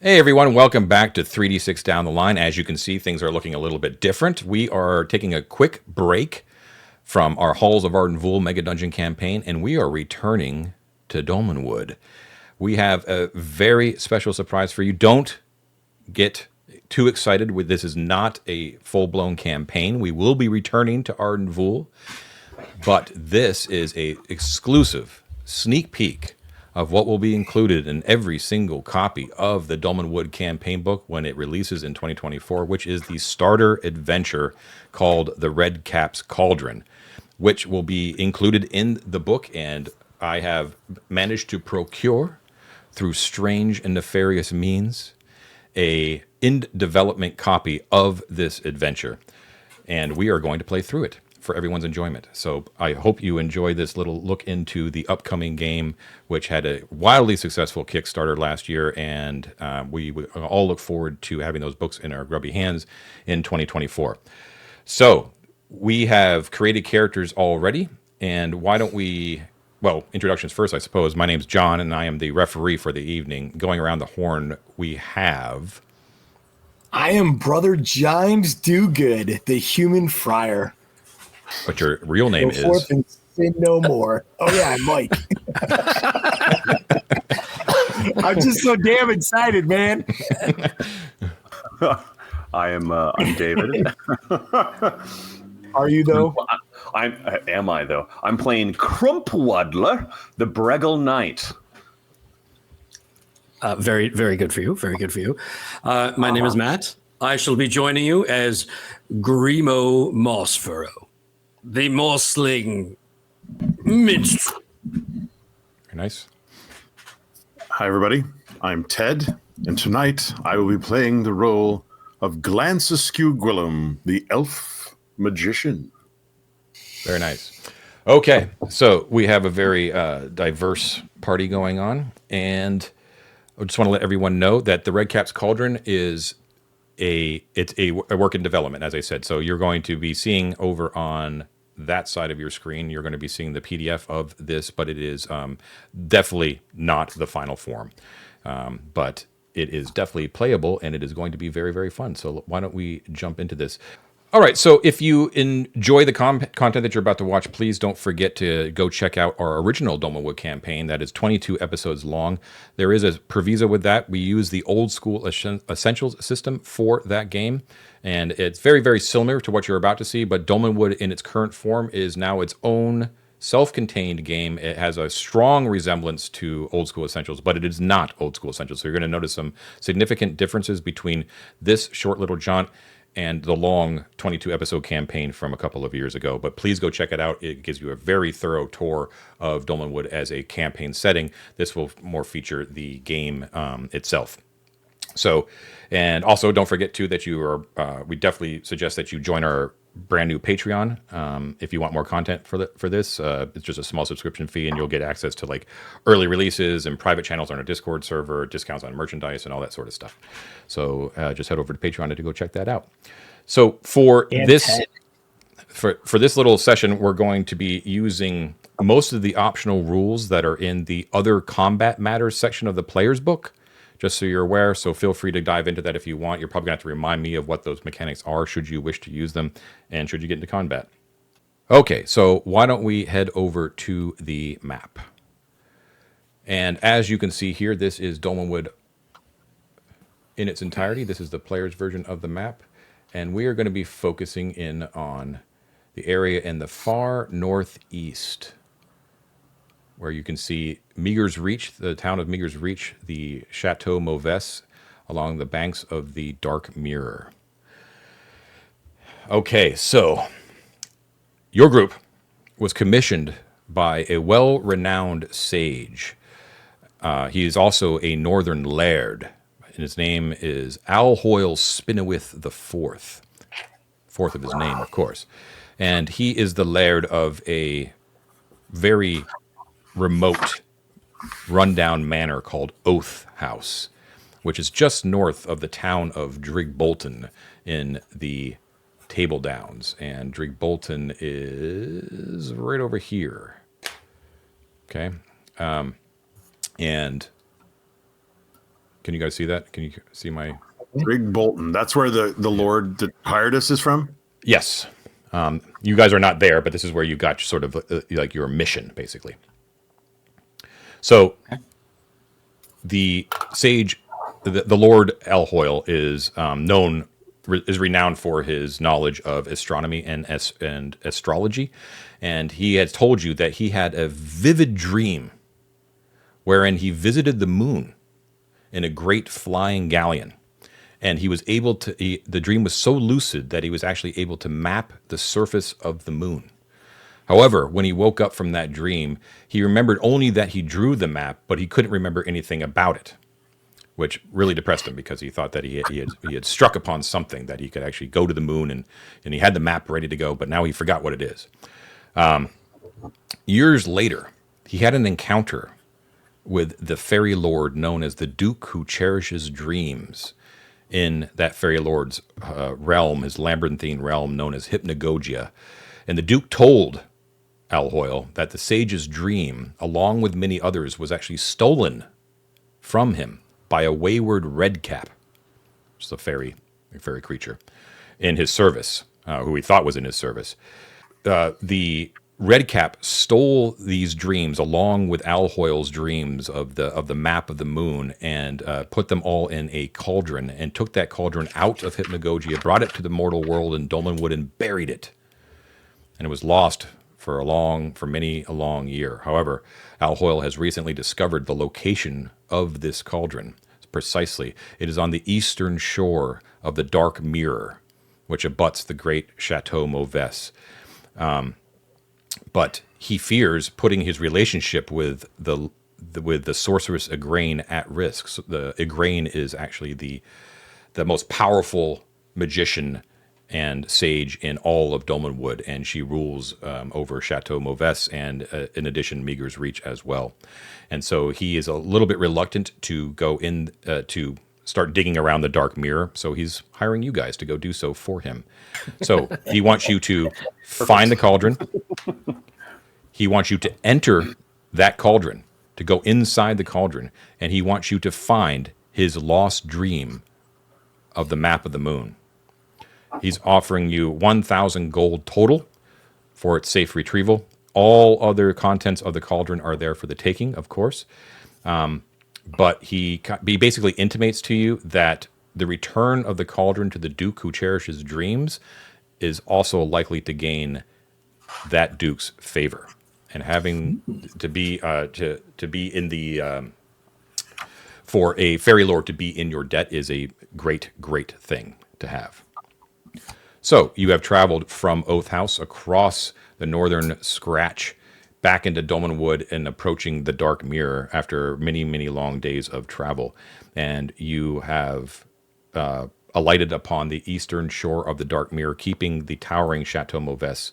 Hey everyone, welcome back to 3D6 Down the Line. As you can see, things are looking a little bit different. We are taking a quick break from our Halls of Arden Vul Mega Dungeon campaign, and we are returning to Dolmenwood. We have a very special surprise for you. Don't get too excited. This is not a full-blown campaign. We will be returning to Arden Vul, but this is a exclusive sneak peek of what will be included in every single copy of the Dolmenwood campaign book when it releases in 2024, which is the starter adventure called the Redcap's Cauldron, which will be included in the book, and I have managed to procure, through strange and nefarious means, a in-development copy of this adventure, and we are going to play through it for everyone's enjoyment. So I hope you enjoy this little look into the upcoming game, which had a wildly successful Kickstarter last year, and we all look forward to having those books in our grubby hands in 2024. So we have created characters already, and why don't we... Well, introductions first, I suppose. My name's John, and I am the referee for the evening. Going around the horn, we have... I am Brother Jymes Do-Good, the human friar. But your real name Go forth is... and sin no more. Oh, yeah, I'm Mike. I'm just so damn excited, man. I'm David. Are you, though? Am I, though? I'm playing Crump Waddler, the Breggle Knight. Very, very good for you. Very good for you. My name is Matt. I shall be joining you as Gremo Mossfurrow, the Mossling Minstrel. Very nice. Hi, everybody. I'm Ted, and tonight I will be playing the role of Glance-Askew-Guillem, the elf magician. Very nice. Okay, so we have a very diverse party going on, and I just want to let everyone know that the Redcap's Cauldron is a work in development, as I said. So you're going to be seeing over on that side of your screen, you're going to be seeing the PDF of this, but it is definitely not the final form. But it is definitely playable, and it is going to be very, very fun. So why don't we jump into this? All right, so if you enjoy the content that you're about to watch, please don't forget to go check out our original Dolmenwood campaign. That is 22 episodes long. There is a proviso with that. We use the old school essentials system for that game, and it's very, very similar to what you're about to see, but Dolmenwood in its current form is now its own self-contained game. It has a strong resemblance to old school essentials, but it is not old school essentials. So you're going to notice some significant differences between this short little jaunt and the long 22 episode campaign from a couple of years ago. But please go check it out. It gives you a very thorough tour of Dolmenwood as a campaign setting. This will more feature the game itself. So, and also don't forget too that you are, we definitely suggest that you join our brand new Patreon if you want more content for this. It's just a small subscription fee, and you'll get access to like early releases and private channels on our Discord server, discounts on merchandise, and all that sort of stuff. So just head over to Patreon to go check that out. So for this little session, we're going to be using most of the optional rules that are in the other combat matters section of the player's book, just so you're aware. So feel free to dive into that if you want. You're probably going to have to remind me of what those mechanics are should you wish to use them and should you get into combat. Okay, so why don't we head over to the map. And as you can see here, this is Dolmenwood in its entirety. This is the player's version of the map. And we are going to be focusing in on the area in the far northeast, where you can see Meagher's Reach, the town of Meagher's Reach, the Chateau Mauves, along the banks of the Dark Mirror. Okay, so your group was commissioned by a well-renowned sage. He is also a northern laird, and his name is Alhoil Spinnewith the Fourth of his name, of course. And he is the laird of a very remote, rundown manor called Oath House, which is just north of the town of Drigbolton in the Table Downs. And Drigbolton is right over here. Okay. And Can you guys see that? Can you see my? Rig Bolton. That's where the Lord that hired us is from? Yes. You guys are not there, but this is where you got sort of like your mission, basically. So the sage, the Lord Elhoyle is is renowned for his knowledge of astronomy and astrology, and he has told you that he had a vivid dream wherein he visited the moon in a great flying galleon. And he was able to, the dream was so lucid that he was actually able to map the surface of the moon. However, when he woke up from that dream, he remembered only that he drew the map, but he couldn't remember anything about it, which really depressed him because he thought that he had struck upon something, that he could actually go to the moon, and he had the map ready to go, but now he forgot what it is. Years later, he had an encounter with the fairy lord known as the Duke who cherishes dreams. In that fairy lord's realm, his labyrinthine realm known as Hypnagogia. And the Duke told Elhoyle that the sage's dream, along with many others, was actually stolen from him by a wayward Redcap, which is a fairy creature, in his service, who he thought was in his service. The Redcap stole these dreams along with Elhoyle's dreams of the map of the moon, and put them all in a cauldron, and took that cauldron out of Hypnagogia, brought it to the mortal world in Dolmenwood, and buried it. And it was lost for many a long year. However, Elhoyle has recently discovered the location of this cauldron. Precisely, it is on the eastern shore of the Dark Mirror, which abuts the great Chateau Mauves. But he fears putting his relationship with the sorceress Igraine at risk. So the Igraine is actually the most powerful magician and sage in all of Dolmenwood, and she rules over Chateau Mauves and, in addition, Meager's Reach as well. And so he is a little bit reluctant to go in to start digging around the Dark Mirror, so he's hiring you guys to go do so for him. So he wants you to find the cauldron. He wants you to enter that cauldron, to go inside the cauldron, and he wants you to find his lost dream of the map of the moon. He's offering you 1,000 gold total for its safe retrieval. All other contents of the cauldron are there for the taking, of course. But he basically intimates to you that the return of the cauldron to the Duke who cherishes dreams is also likely to gain that Duke's favor. And having to be in the for a fairy lord to be in your debt is a great thing to have. So you have traveled from Oath House across the northern Scratch back into Dolmenwood and approaching the Dark Mirror after many long days of travel, and you have alighted upon the eastern shore of the Dark Mirror, keeping the towering Chateau Mauves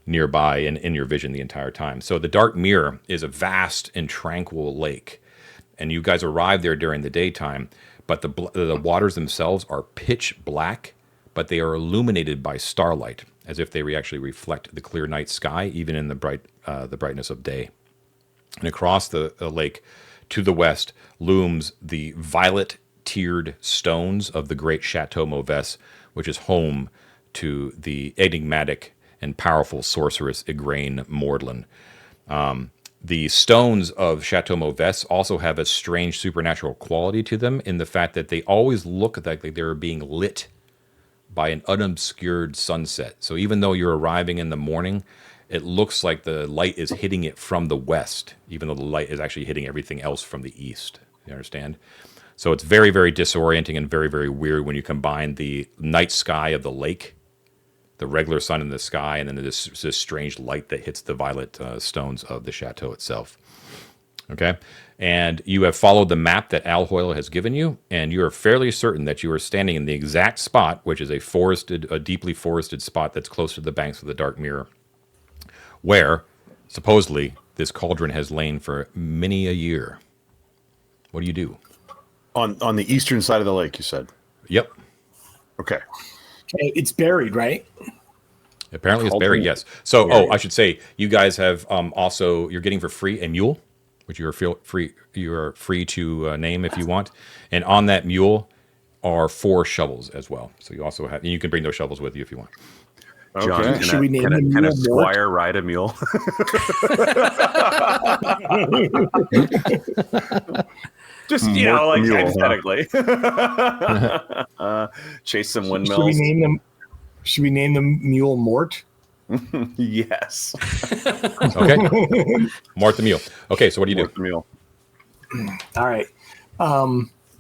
nearby and in your vision the entire time. So the Dark Mirror is a vast and tranquil lake, and you guys arrive there during the daytime, but the waters themselves are pitch black, but they are illuminated by starlight, as if they actually reflect the clear night sky, even in the brightness of day. And across the lake to the west looms the violet-tiered stones of the great Chateau Mauves, which is home to the enigmatic and powerful sorceress Igraine Mordlin. The stones of Chateau Mauves also have a strange supernatural quality to them, in the fact that they always look like they're being lit by an unobscured sunset. So even though you're arriving in the morning, it looks like the light is hitting it from the west, even though the light is actually hitting everything else from the east. You understand? So it's very disorienting and very weird when you combine the night sky of the lake, the regular sun in the sky, and then this strange light that hits the violet stones of the chateau itself. Okay? And you have followed the map that Elhoyle has given you, and you are fairly certain that you are standing in the exact spot, which is a deeply forested spot that's close to the banks of the Dark Mirror, where supposedly this cauldron has lain for many a year. What do you do? On the eastern side of the lake, you said? Yep. Okay. It's buried, right? Apparently it's buried, yes. So, I should say, you guys have also, you're getting for free a mule which you are free to name if you want. And on that mule are 4 shovels as well. So you also have, and you can bring those shovels with you if you want. John, Okay. Should we name the can a mule Mort? squire ride a mule? Just, like Mule, hypothetically. Chase some Should windmills. we name the mule Mort? Yes. Okay. Mort the mule. Okay, so what do you do? The mule. All right.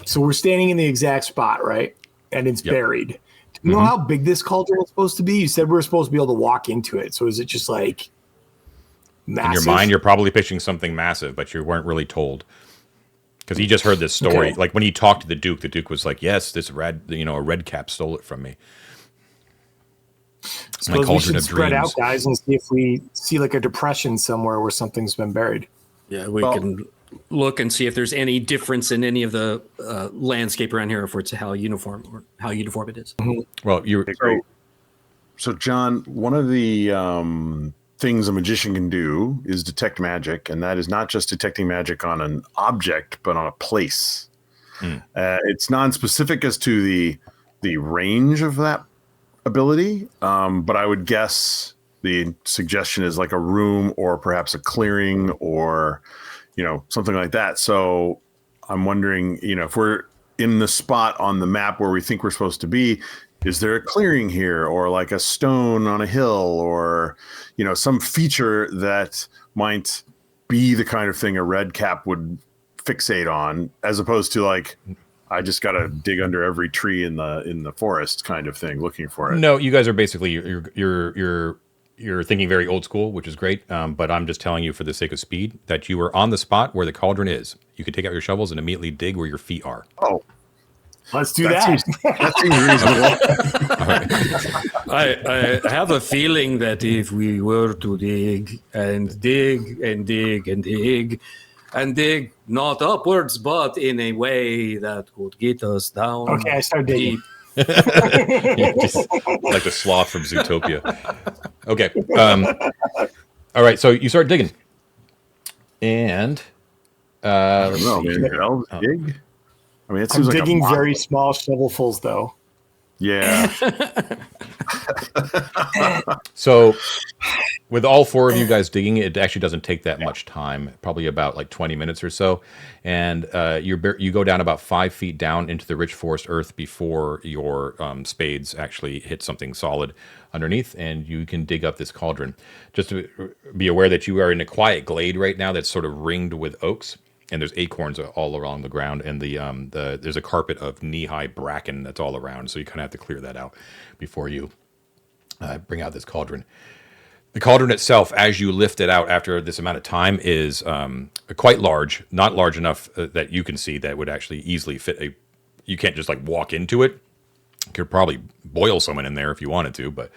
So we're standing in the exact spot, right? And it's buried. Do you know how big this cauldron is supposed to be? You said we were supposed to be able to walk into it. So is it just like massive? In your mind, you're probably picturing something massive, but you weren't really told. Because he just heard this story. Okay. Like when he talked to the Duke was like, yes, this a Redcap stole it from me. My Suppose we cauldron should of spread dreams. out, guys, and see if we see like a depression somewhere where something's been buried. Yeah, we can look and see if there's any difference in any of the landscape around here, if it's how uniform it is. Well, So, John, one of the things a magician can do is detect magic, and that is not just detecting magic on an object, but on a place. It's non-specific as to the range of that ability, but I would guess the suggestion is like a room or perhaps a clearing or something like that. So I'm wondering, if we're in the spot on the map where we think we're supposed to be, is there a clearing here or like a stone on a hill or, some feature that might be the kind of thing a Redcap would fixate on, as opposed to like, I just got to dig under every tree in the forest kind of thing, looking for it. No, you guys are basically you're thinking very old school, which is great. But I'm just telling you for the sake of speed that you are on the spot where the cauldron is. You can take out your shovels and immediately dig where your feet are. Oh, Let's do that. that seems reasonable. I have a feeling that if we were to dig and dig and dig and dig and dig not upwards, but in a way that could get us down. Okay, I start digging. Just like the sloth from Zootopia. Okay. All right. So you start digging, and I don't know, man. Elves dig? I mean, it I'm seems like digging a very small shovelfuls, though. Yeah. so with all 4 of you guys digging, it actually doesn't take that much time. Probably about like 20 minutes or so, and you go down about 5 feet down into the rich forest earth before your spades actually hit something solid underneath, and you can dig up this cauldron. Just to be aware that you are in a quiet glade right now that's sort of ringed with oaks. And there's acorns all along the ground, and there's a carpet of knee-high bracken that's all around. So you kind of have to clear that out before you bring out this cauldron. The cauldron itself, as you lift it out after this amount of time, is quite large. Not large enough that you can see that would actually easily fit you can't just like walk into it. You could probably boil someone in there if you wanted to, but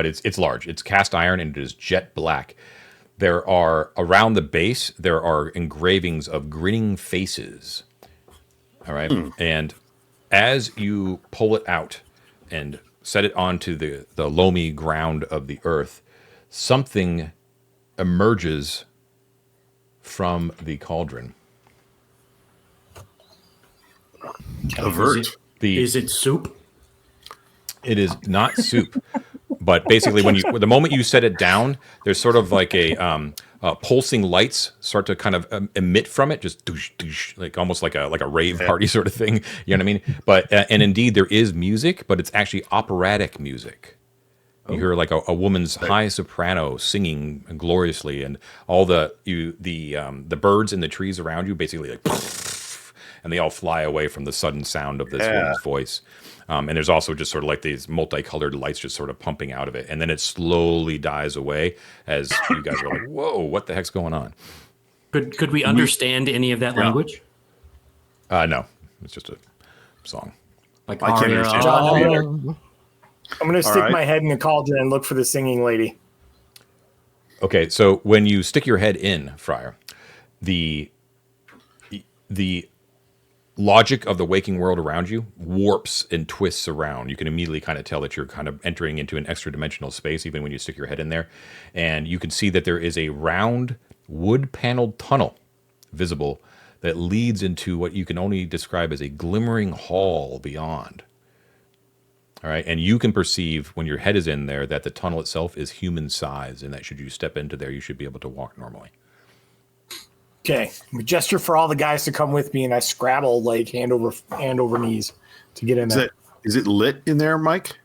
it's large. It's cast iron and it is jet black. There are, around the base, there are engravings of grinning faces. All right. And as you pull it out and set it onto the loamy ground of the earth, something emerges from the cauldron. Avert. Is it soup? It is not soup. But basically, the moment you set it down, there's sort of like a pulsing lights start to kind of emit from it, just doosh, doosh, like almost like a rave party sort of thing. You know what I mean? But and indeed there is music, but it's actually operatic music. You hear like a woman's high soprano singing gloriously, and all the birds in the trees around you basically like, and they all fly away from the sudden sound of this woman's voice. And there's also just sort of like these multicolored lights just sort of pumping out of it. And then it slowly dies away as you guys are like, whoa, what the heck's going on? Could we understand any of that language? No, it's just a song. Like I can't aria? understand John, that either. I'm going to stick my head in the cauldron and look for the singing lady. Okay, so when you stick your head in, Friar, the logic of the waking world around you warps and twists around. You can immediately kind of tell that you're kind of entering into an extra-dimensional space, even when you stick your head in there. And you can see that there is a round, wood-paneled tunnel visible that leads into what you can only describe as a glimmering hall beyond. All right, and you can perceive when your head is in there that the tunnel itself is human size, and that should you step into there, you should be able to walk normally. Okay, we gesture for all the guys to come with me, and I scrabble like hand over knees to get in there. Is it lit in there, Mike?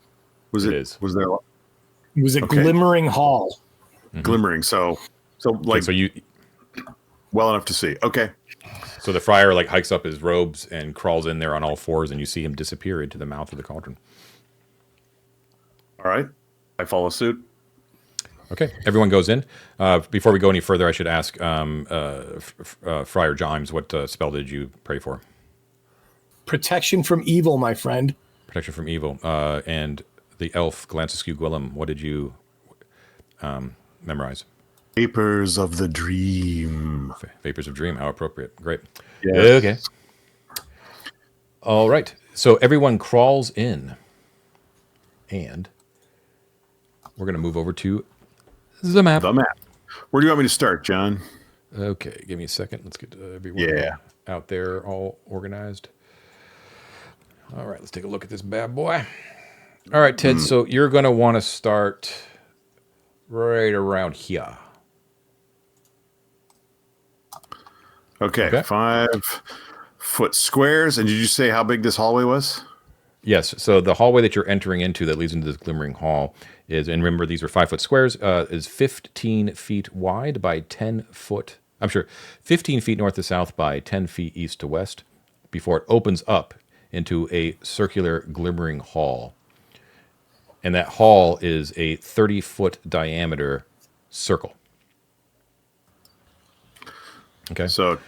It is. Was there? It was a glimmering hall. Mm-hmm. Glimmering. So you well enough to see. Okay. So the friar like hikes up his robes and crawls in there on all fours, and you see him disappear into the mouth of the cauldron. All right. I follow suit. Okay, everyone goes in. Before we go any further, I should ask Friar Jymes, what spell did you pray for? Protection from evil, my friend. Protection from evil. And the elf, Glance-Askew-Guillem, what did you memorize? Vapors of the Dream. Vapors of Dream, how appropriate. Great. Yes. Okay. All right, so everyone crawls in. And we're going to move over to the map. The map. Where do you want me to start, John? Okay, give me a second. Let's get everyone out there all organized. All right, let's take a look at this bad boy. All right, Ted, so you're going to want to start right around here. Okay, 5-foot squares. And did you say how big this hallway was? Yes, so the hallway that you're entering into that leads into this glimmering hall is, and remember these are 5-foot squares, is 15 feet wide by 10 foot, 15 feet north to south by 10 feet east to west before it opens up into a circular glimmering hall. And that hall is a 30-foot diameter circle. Okay. So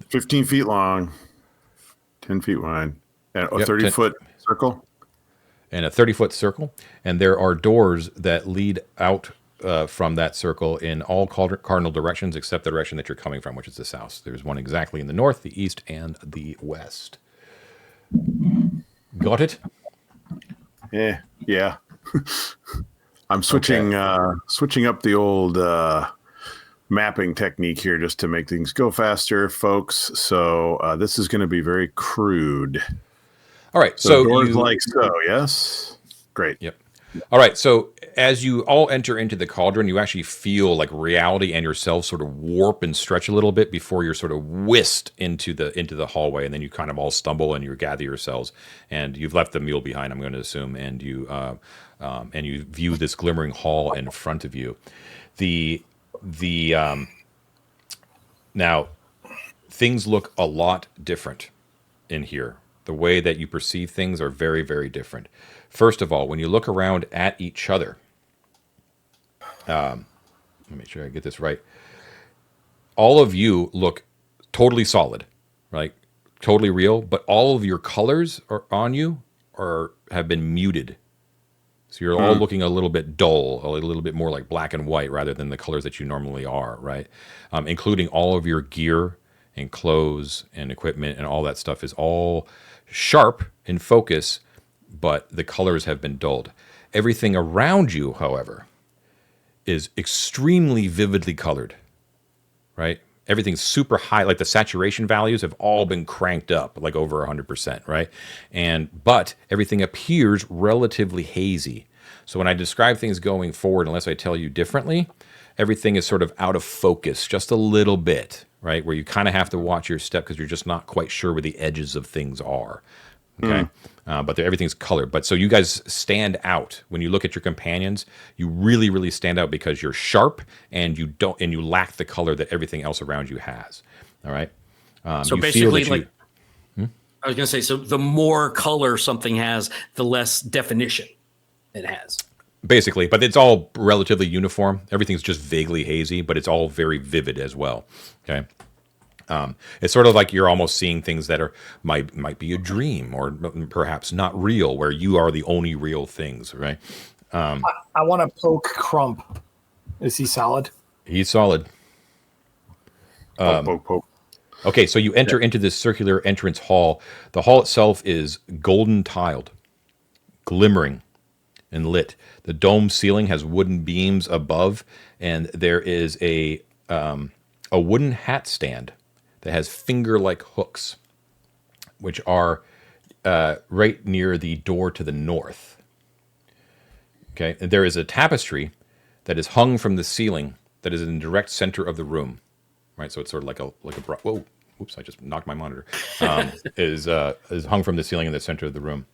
15 feet long, 10 feet wide, and a 30-foot circle? And a 30-foot circle. And there are doors that lead out from that circle in all cardinal directions except the direction that you're coming from, which is the south. There's one exactly in the north, the east, and the west. Got it? Yeah. I'm switching up the old mapping technique here just to make things go faster, folks. So this is going to be very crude. All right. So doors like so, yes? Great. Yep. All right. So as you all enter into the cauldron, you actually feel like reality and yourself sort of warp and stretch a little bit before you're sort of whisked into the hallway, and then you kind of all stumble and you gather yourselves, and you've left the mule behind, I'm going to assume, and you view this glimmering hall in front of you. Now things look a lot different in here. The way that you perceive things are very, very different. First of all, when you look around at each other, let me make sure I get this right. All of you look totally solid, right? Totally real, but all of your colors are on you have been muted. So you're all looking a little bit dull, a little bit more like black and white rather than the colors that you normally are, right? Including all of your gear and clothes and equipment and all that stuff is all sharp in focus, but the colors have been dulled. Everything around you, however, is extremely vividly colored, right? Everything's super high, like the saturation values have all been cranked up, like over 100%, right? But everything appears relatively hazy. So when I describe things going forward, unless I tell you differently, everything is sort of out of focus just a little bit, right? Where you kind of have to watch your step because you're just not quite sure where the edges of things are. Okay. But everything's colored. But so you guys stand out when you look at your companions. You really, really stand out because you're sharp and you lack the color that everything else around you has. All right. So basically, I was going to say, so the more color something has, the less definition it has. Basically, but it's all relatively uniform. Everything's just vaguely hazy, but it's all very vivid as well. Okay. It's sort of like you're almost seeing things that might be a dream or perhaps not real, where you are the only real things, right? I want to poke Crump. Is he solid? He's solid. Poke. Okay, so you enter into this circular entrance hall. The hall itself is golden tiled, glimmering, and lit. The dome ceiling has wooden beams above, and there is a wooden hat stand that has finger-like hooks, which are right near the door to the north. Okay, and there is a tapestry that is hung from the ceiling that is in the direct center of the room. Right, so it's sort of like a whoa, oops! I just knocked my monitor. Is hung from the ceiling in the center of the room.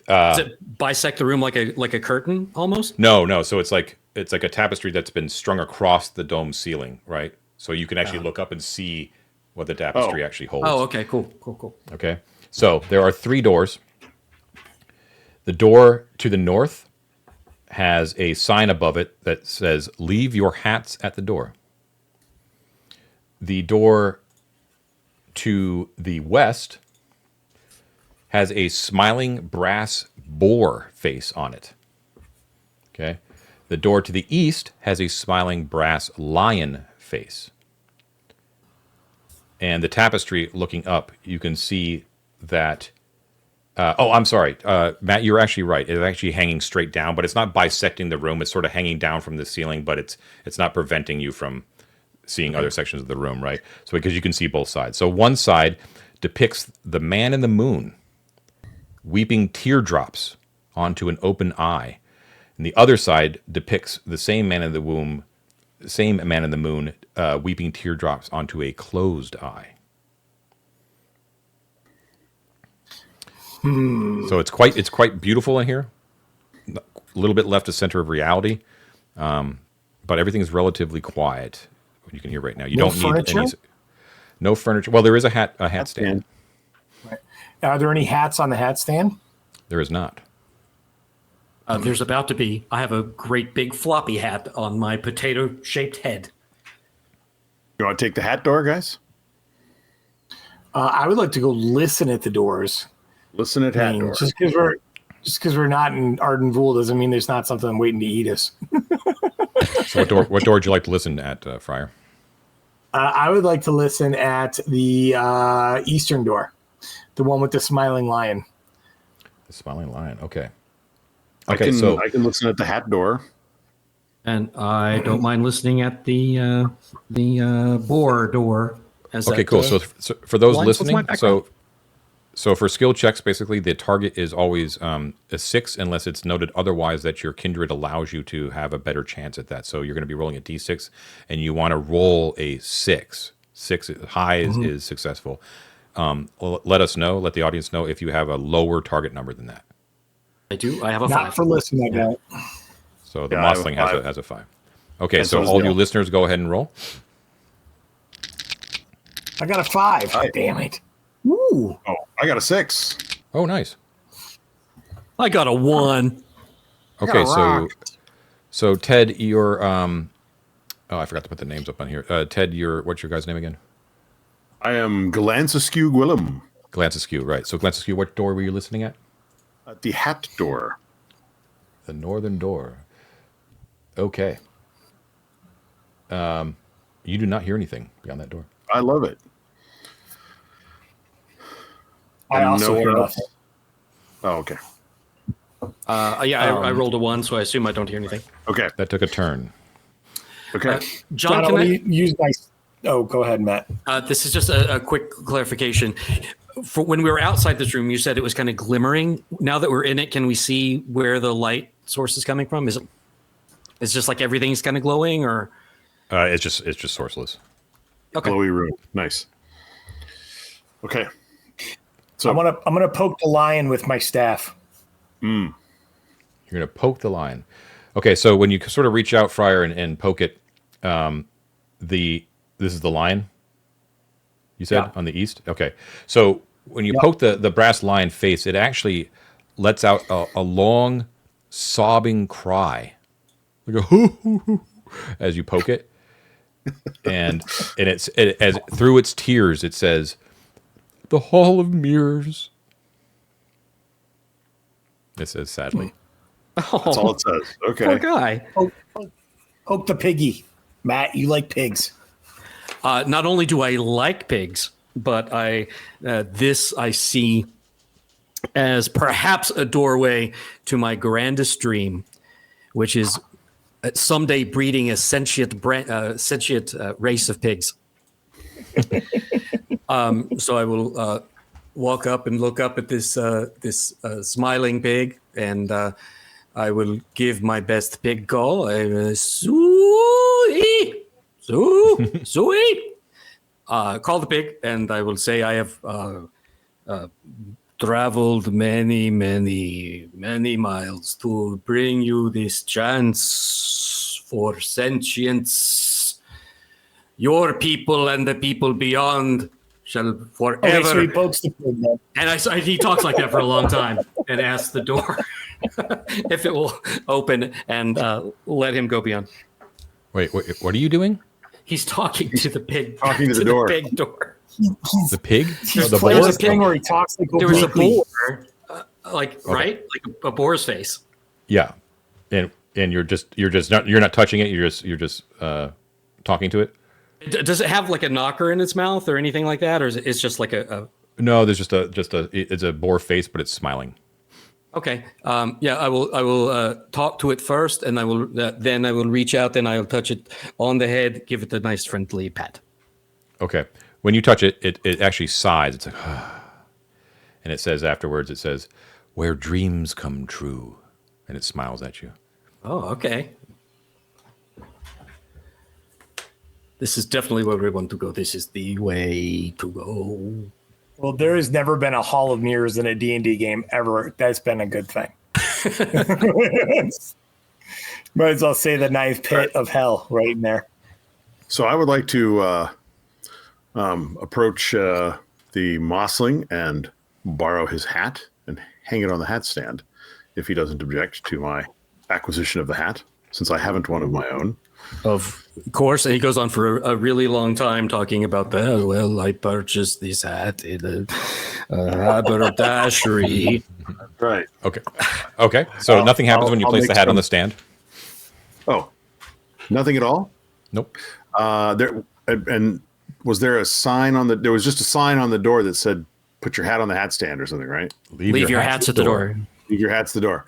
Does it bisect the room like a curtain almost? No. So it's like a tapestry that's been strung across the dome ceiling, right? So you can actually look up and see what the tapestry actually holds. Oh, okay, cool. Okay, so there are 3 doors. The door to the north has a sign above it that says, "Leave your hats at the door." The door to the west has a smiling brass boar face on it. Okay. The door to the east has a smiling brass lion face. And the tapestry looking up, you can see that. I'm sorry, Matt, you're actually right. It's actually hanging straight down, but it's not bisecting the room. It's sort of hanging down from the ceiling, but it's not preventing you from seeing other sections of the room, right? So because you can see both sides. So one side depicts the man in the moon weeping teardrops onto an open eye, and the other side depicts the same man in the moon weeping teardrops onto a closed eye. So it's quite beautiful in here. A little bit left of center of reality, but everything is relatively quiet. You can hear right now. You No don't furniture? need any. No furniture. Well, there is a hat stand. Right. Are there any hats on the hat stand? There is not. There's about to be. I have a great big floppy hat on my potato-shaped head. You want to take the hat door, guys? I would like to go listen at the doors. Listen at hat door. Just because we're not in Ardenvool doesn't mean there's not something waiting to eat us. So what door would you like to listen at, Friar? I would like to listen at the eastern door, the one with the smiling lion. The smiling lion. Okay. I can listen at the hat door. And I don't mind listening at the boar door. Okay, cool. So for those aligns with my listening, background. so for skill checks, basically the target is always a 6 unless it's noted otherwise that your kindred allows you to have a better chance at that. So you're going to be rolling a d6, and you want to roll a 6. 6 high is successful. Let us know. Let the audience know if you have a lower target number than that. I do. I have a Not 5. for listening, I don't. So the Yeah, I have a Mossling 5. has a 5. Okay, And so so does all Neil. you listeners, go ahead and roll. I got a 5. Right. Damn it. Ooh. Oh, I got a 6. Oh, nice. I got a 1. Okay, rock. so Ted, you're I forgot to put the names up on here. Ted, what's your guy's name again? I am Glance-Askew-Guillem Glance-Askew, right? So Glance-Askew, what door were you listening at? at the hat door. The northern door. Okay. You do not hear anything beyond that door. I love it. I And also hear notes. nothing. Oh, okay. I rolled a 1, so I assume I don't hear anything. Okay. That took a turn. Okay. John, John, can I? use my... Oh, go ahead, Matt. This is just a quick clarification. For when we were outside this room, you said it was kind of glimmering. Now that we're in it, can we see where the light source is coming from? It's just like everything's kind of glowing, or It's just sourceless. okay? Glowy room. Nice. Okay. So I'm gonna poke the lion with my staff. You're going to poke the lion. Okay, so when you sort of reach out, Friar, and poke it, this is the lion, you said, Yeah. on the east? Okay. So when you poke the brass lion face, it actually lets out a long, sobbing cry. Like a hoo, as you poke it. And as through its tears, it says, "The Hall of Mirrors." It says sadly. that's all it says. Okay. Poor guy. Poke the piggy. Matt, you like pigs. Not only do I like pigs, but this I see as perhaps a doorway to my grandest dream, which is someday breeding a sentient race of pigs. So I will walk up and look up at this smiling pig, and I will give my best pig call. Sui, Sui. Call the pig, and I will say I have traveled many, many, many miles to bring you this chance for sentience. Your people and the people beyond shall forever. Okay, so he pokes the pig then. And he talks like that for a long time and asks the door if it will open and let him go beyond. Wait, what are you doing? He's talking to the pig. Talking to the door. The big door. The pig? He's The playing boar? this thing where he talks like There was a obliquely. boar, right? Like a boar's face. Yeah, and you're not touching it. You're just talking to it. Does it have like a knocker in its mouth or anything like that, or is it's just like a? No, there's it's a boar face, but it's smiling. Okay. Yeah, I will talk to it first, and then I will reach out, and I'll touch it on the head, give it a nice friendly pat. Okay. When you touch it, it actually sighs. It's like, and it says afterwards, "Where dreams come true," and it smiles at you. Oh, okay. This is definitely where we want to go. This is the way to go. Well, there has never been a Hall of Mirrors in a D&D game ever. That's been a good thing. Might as well say the ninth pit of hell right in there. So I would like to approach the Mossling and borrow his hat and hang it on the hat stand if he doesn't object to my acquisition of the hat, since I haven't one of my own. Of course, and he goes on for a really long time talking about that. Well, I purchased this hat in a haberdashery. Right. Okay. So nothing happens when you place the hat on the stand. Oh, nothing at all? Nope. And was there a sign on there was just a sign on the door that said, put your hat on the hat stand or something, right? Leave your hats at the door. Leave your hats at the door.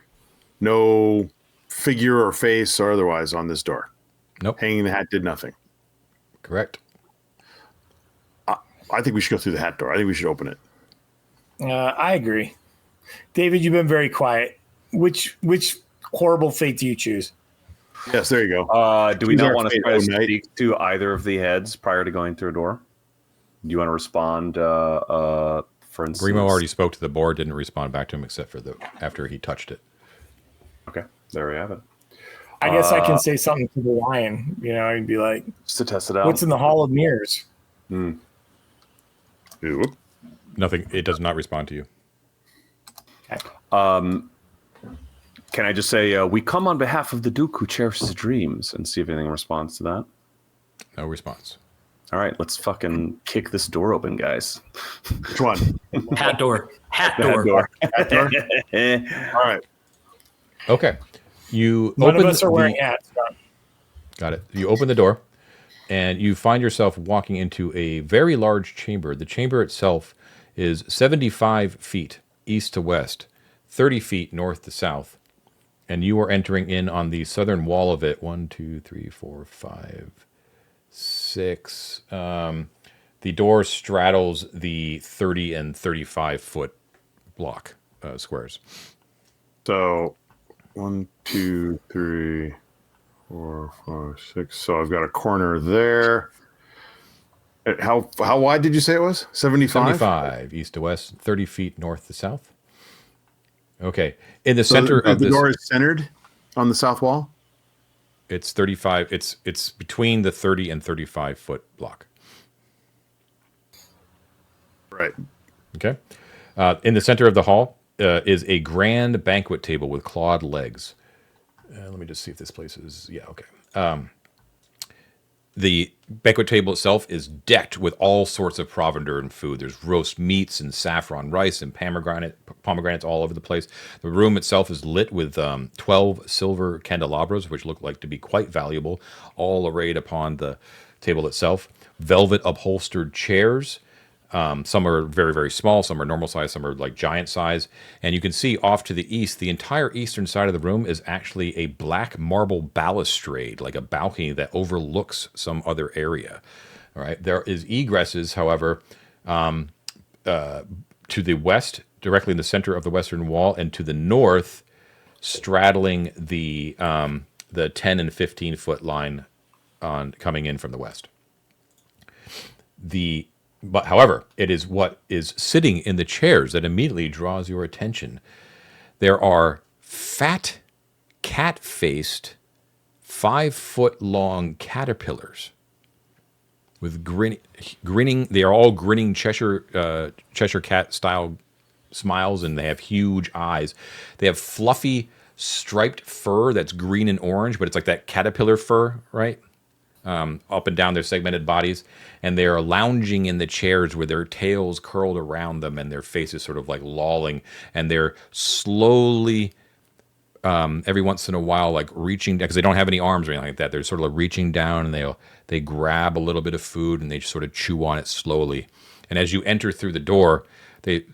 No figure or face or otherwise on this door. Nope. Hanging the hat did nothing. Correct. I think we should go through the hat door. I think we should open it. I agree. David, you've been very quiet. Which horrible fate do you choose? Yes, there you go. Do we Choose not our want to fate, try to O knight. speak to either of the heads prior to going through a door? Do you want to respond, for instance? Gremo already spoke to the board, didn't respond back to him except for after he touched it. Okay, there we have it. I guess I can say something to the lion. You know, I'd be like, Just to test it out. what's in the Hall of Mirrors? Ooh. Nothing. It does not respond to you. Can I just say, we come on behalf of the Duke who cherishes dreams, and see if anything responds to that? No response. All right, let's fucking kick this door open, guys. Which one? Hat door. Hat Hat door. door. Hat door? All right. Okay. You None of open us are wearing hats. Got it. You open the door, and you find yourself walking into a very large chamber. The chamber itself is 75 feet east to west, 30 feet north to south, and you are entering in on the southern wall of it. 1, 2, 3, 4, 5, 6. The door straddles the 30 and 35 foot block squares. So 1, 2, 3, 4, 5, 6. So I've got a corner there. How wide did you say it was? 75? 75 east to west, 30 feet north to south. Okay. In the center of the this, door is centered on the south wall? it's 35. It's between the 30 and 35 foot block. Right. Okay. In the center of the hall is a grand banquet table with clawed legs. Let me just see if this place is. Yeah. Okay. The banquet table itself is decked with all sorts of provender and food. There's roast meats and saffron rice and pomegranates all over the place. The room itself is lit with 12 silver candelabras, which look like to be quite valuable, all arrayed upon the table itself. Velvet upholstered chairs. Some are very, very small. Some are normal size. Some are like giant size. And you can see off to the east, the entire eastern side of the room is actually a black marble balustrade, like a balcony that overlooks some other area. All right. There is egresses, however, to the west, directly in the center of the western wall, and to the north, straddling the 10 and 15 foot line on coming in from the west. But however, it is what is sitting in the chairs that immediately draws your attention. There are fat, cat-faced, 5-foot-long caterpillars with grinning. They are all grinning Cheshire cat style smiles, and they have huge eyes. They have fluffy, striped fur that's green and orange, but it's like that caterpillar fur, right? Up and down their segmented bodies, and they are lounging in the chairs with their tails curled around them and their faces sort of like lolling, and they're slowly, every once in a while, like reaching down, because they don't have any arms or anything like that. They're sort of like reaching down, and they grab a little bit of food and they just sort of chew on it slowly. And as you enter through the door, they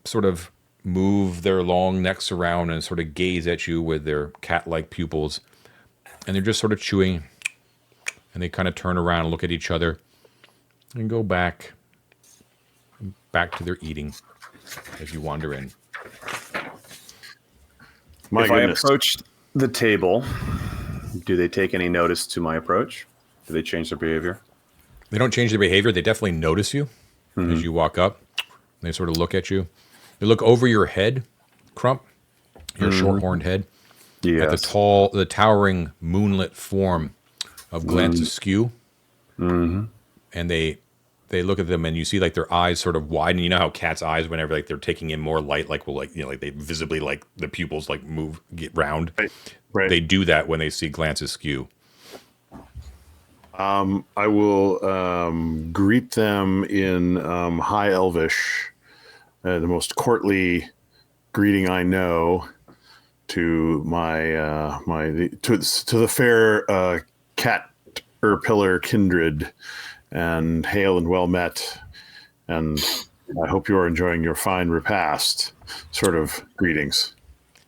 sort of move their long necks around and sort of gaze at you with their cat-like pupils, and they're just sort of chewing. And they kind of turn around and look at each other and go back to their eating as you wander in. My if goodness. I approached the table, do they take any notice to my approach? Do they change their behavior? They don't change their behavior. They definitely notice you as you walk up. They sort of look at you. They look over your head, Crump, your short-horned head, at the towering moonlit form of Glance-Askew, and they look at them, and you see like their eyes sort of widen. You know how cats' eyes, whenever like they're taking in more light, like they visibly like the pupils like get round. Right. They do that when they see Glance-Askew. I will greet them in High Elvish, the most courtly greeting I know, to to the fair cat or pillar kindred, and hail and well met, and I hope you are enjoying your fine repast, sort of greetings.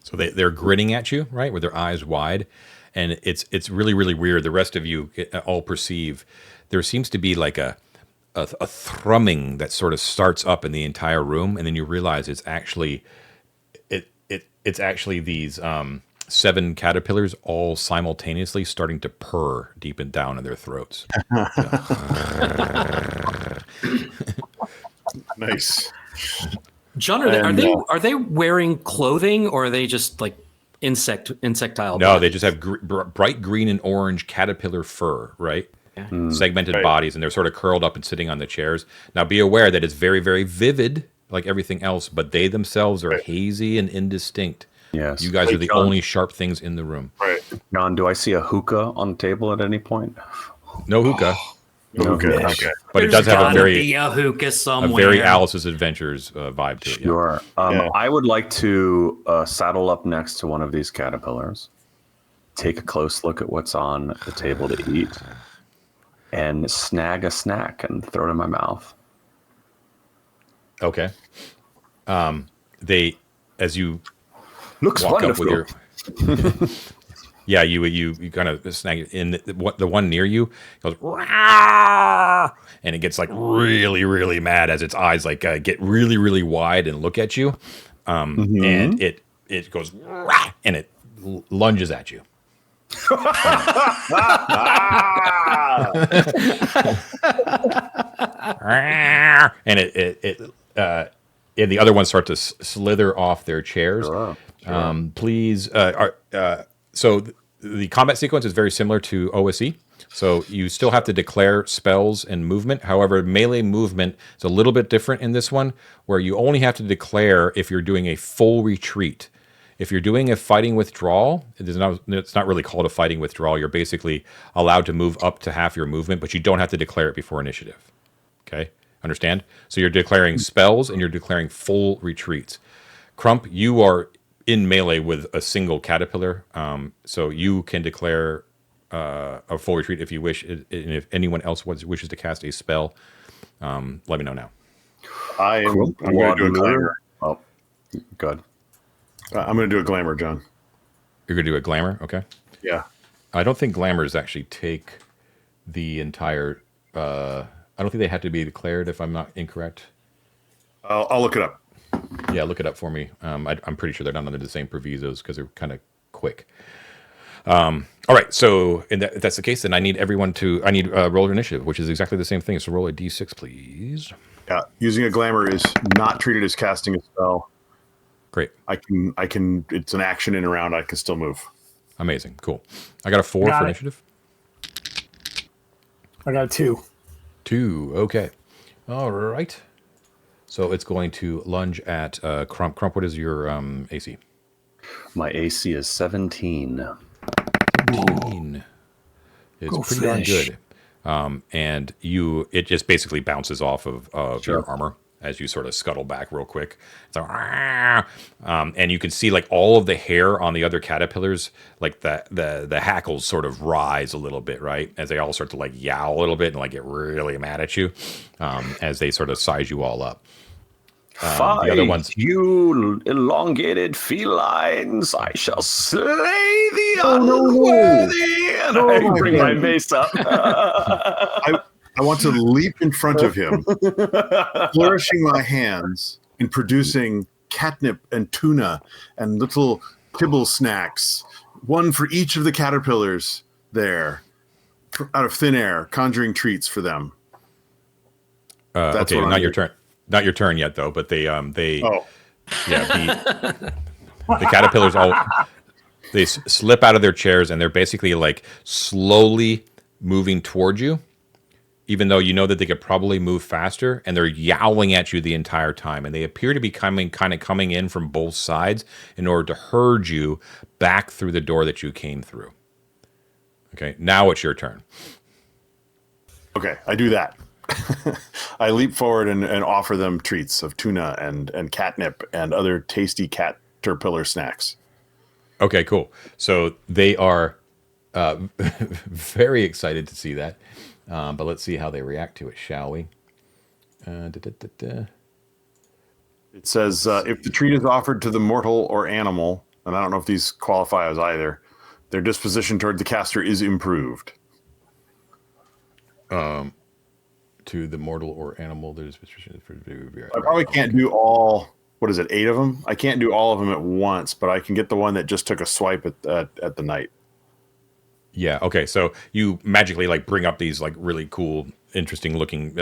So they're grinning at you, right, with their eyes wide, and it's really, really weird. The rest of you all perceive there seems to be like a thrumming that sort of starts up in the entire room, and then you realize it's actually these 7 caterpillars all simultaneously starting to purr deep and down in their throats. Nice. John, are they wearing clothing, or are they just like insectile? No, bodies? they just have bright green and orange caterpillar fur, right? Segmented bodies, and they're sort of curled up and sitting on the chairs. Now, be aware that it's very, very vivid, like everything else, but they themselves are hazy and indistinct. Yes. You guys are the John, only sharp things in the room. Right. John, do I see a hookah on the table at any point? No hookah, Okay. but it does have a very hookah somewhere. a very Alice's Adventures vibe to it. Yeah. Sure. Yeah. I would like to saddle up next to one of these caterpillars, take a close look at what's on the table to eat, and snag a snack and throw it in my mouth. Okay. As you Looks walk wonderful. up with your yeah, you kind of snag it in the one near you goes "Rawr!" and it gets like really, really mad as its eyes like get really, really wide and look at you, and it goes "Rawr!" and it lunges at you. And and the other ones start to slither off their chairs. Sure. Please, so the combat sequence is very similar to OSE. So you still have to declare spells and movement. However, melee movement is a little bit different in this one, where you only have to declare if you're doing a full retreat. If you're doing a fighting withdrawal, it's not really called a fighting withdrawal. You're basically allowed to move up to half your movement, but you don't have to declare it before initiative. Okay? Understand? So you're declaring spells and you're declaring full retreats. Crump, you are in melee with a single caterpillar, so you can declare a full retreat if you wish. And if anyone else wishes to cast a spell, let me know now. I'm going to do a glamour. Oh, good. I'm going to do a glamour, John. You're going to do a glamour? Okay. Yeah. I don't think glamours actually take the entire I don't think they have to be declared if I'm not incorrect. I'll look it up. Yeah, look it up for me. I'm pretty sure they're not under the same provisos because they're kind of quick. All right, so if that's the case, then I need roll initiative, which is exactly the same thing. So roll a d6, please. Yeah, using a glamour is not treated as casting a spell. Great. I can. It's an action in a round. I can still move. Amazing. Cool. I got a 4 for initiative. I got a 2. 2. Okay. All right. So it's going to lunge at Crump. Crump, what is your AC? My AC is 17. 17. It's pretty darn good. And it just basically bounces off of your armor as you sort of scuttle back real quick. So, and you can see like all of the hair on the other caterpillars, like the hackles sort of rise a little bit, right? As they all start to like yowl a little bit and like get really mad at you as they sort of size you all up. Fight, the other ones, you elongated felines! I shall slay the unworthy. And I bring my mace up. I want to leap in front of him, flourishing my hands and producing catnip and tuna and little kibble snacks, one for each of the caterpillars there, out of thin air, conjuring treats for them. okay, not your turn. Not your turn yet, though. But the caterpillars they slip out of their chairs and they're basically like slowly moving towards you, even though you know that they could probably move faster, and they're yowling at you the entire time. And they appear to be coming in from both sides in order to herd you back through the door that you came through. Okay, now it's your turn. Okay, I do that. I leap forward and offer them treats of tuna and catnip and other tasty caterpillar snacks. Okay, cool. So they are very excited to see that. But let's see how they react to it, shall we? It says, if the treat is offered to the mortal or animal, and I don't know if these qualify as either, their disposition toward the caster is improved. To the mortal or animal, there's I probably can't do all. What is it? 8 of them? I can't do all of them at once, but I can get the one that just took a swipe at the knight. Yeah. Okay. So you magically like bring up these like really cool, interesting looking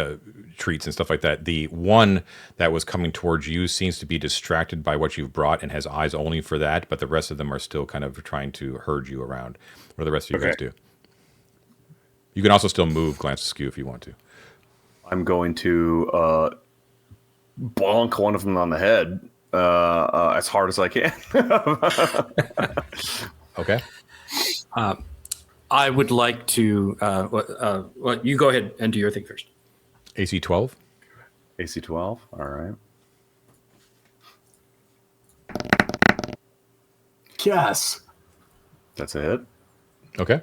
treats and stuff like that. The one that was coming towards you seems to be distracted by what you've brought and has eyes only for that, but the rest of them are still kind of trying to herd you around. What do the rest of you guys do? You can also still move Glance-Askew if you want to. I'm going to bonk one of them on the head as hard as I can. Okay. I would like to. You go ahead and do your thing first. AC 12. AC 12. All right. Yes. That's a hit. Okay.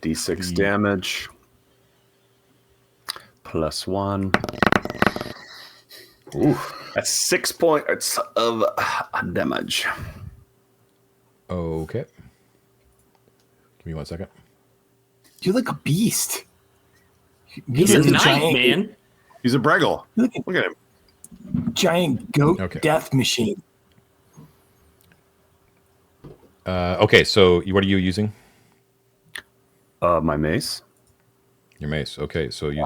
D6 damage. +1. Ooh, that's 6 points of damage. Okay. Give me 1 second. You're like a beast. He's a knight, man. He's a Breggle. Look at him. Giant goat death machine. Okay, so what are you using? My mace. Your mace. Okay, so you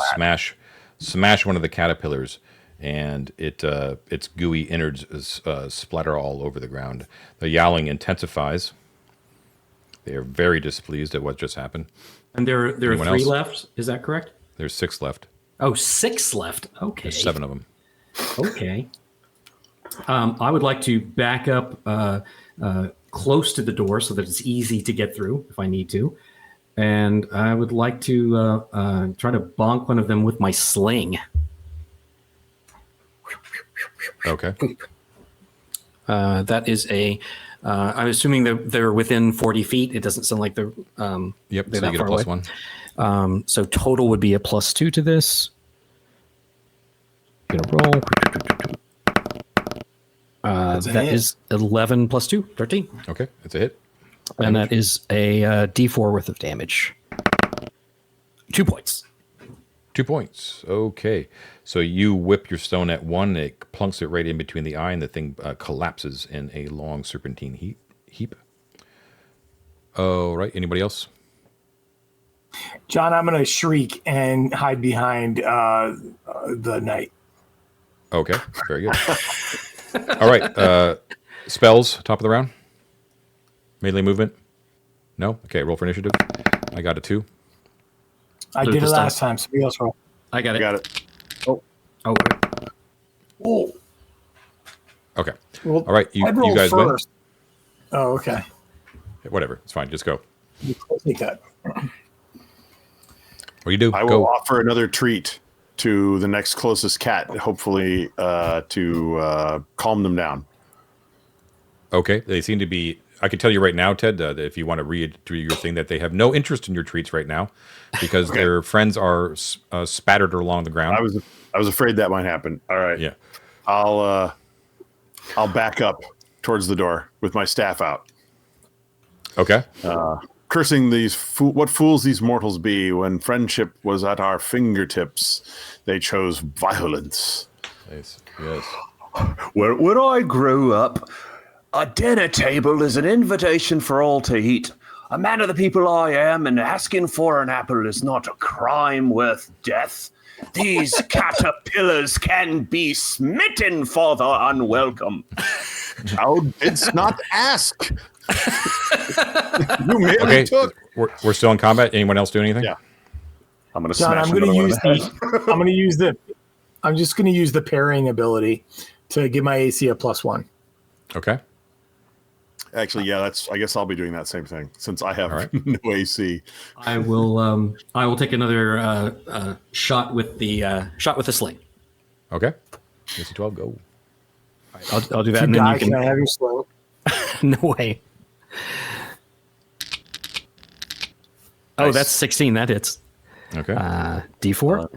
smash one of the caterpillars, and its gooey innards splatter all over the ground. The yowling intensifies. They are very displeased at what just happened. And there are 3 left. Is that correct? There's 6 left. Oh, 6 left. Okay. There's 7 of them. Okay. I would like to back up close to the door so that it's easy to get through if I need to. And I would like to try to bonk one of them with my sling. Okay. That is I'm assuming that they're within 40 feet. It doesn't sound like they're. Yep. They're So you get a away. +1. So total would be a +2 to this. Gonna roll. That is 11 + 2, 13. Okay, it's a hit. And that is a D4 worth of damage. 2 points. 2 points. Okay. So you whip your stone at one, it plunks it right in between the eye, and the thing collapses in a long serpentine heap. All right. Anybody else? John, I'm going to shriek and hide behind the knight. Okay. Very good. All right. Spells, top of the round. Melee movement? No? Okay. Roll for initiative. I got a 2. I did it last time. Somebody else roll. I got it. Got it. Oh. Oh. Okay. Well, All right. You rolled guys first. Oh, okay. win. Whatever. It's fine. Just go. Take that. What do you do? I will offer another treat to the next closest cat, hopefully to calm them down. Okay. They seem to be. I can tell you right now, Ted, that if you want to read through your thing, that they have no interest in your treats right now because their friends are spattered along the ground. I was afraid that might happen. All right. Yeah. I'll back up towards the door with my staff out, Okay. cursing these what fools these mortals be. When friendship was at our fingertips, they chose violence. Nice. Yes. When I grew up, a dinner table is an invitation for all to eat. A man of the people I am, and asking for an apple is not a crime worth death. These caterpillars can be smitten for the unwelcome. Thou didst not ask. You merely Okay. took. We're still in combat. Anyone else do anything? Yeah. I'm going to John, smash I'm going to another use one in the head. I'm just going to use the parrying ability to give my AC a +1. Okay. Actually, yeah, I guess I'll be doing that same thing since I have right. no AC. I will take another shot with the sling. Okay. AC 12, go. I'll do that. If you And then die, you can I have your slow? No way. Oh, Nice. that's 16. That hits. Okay. D4.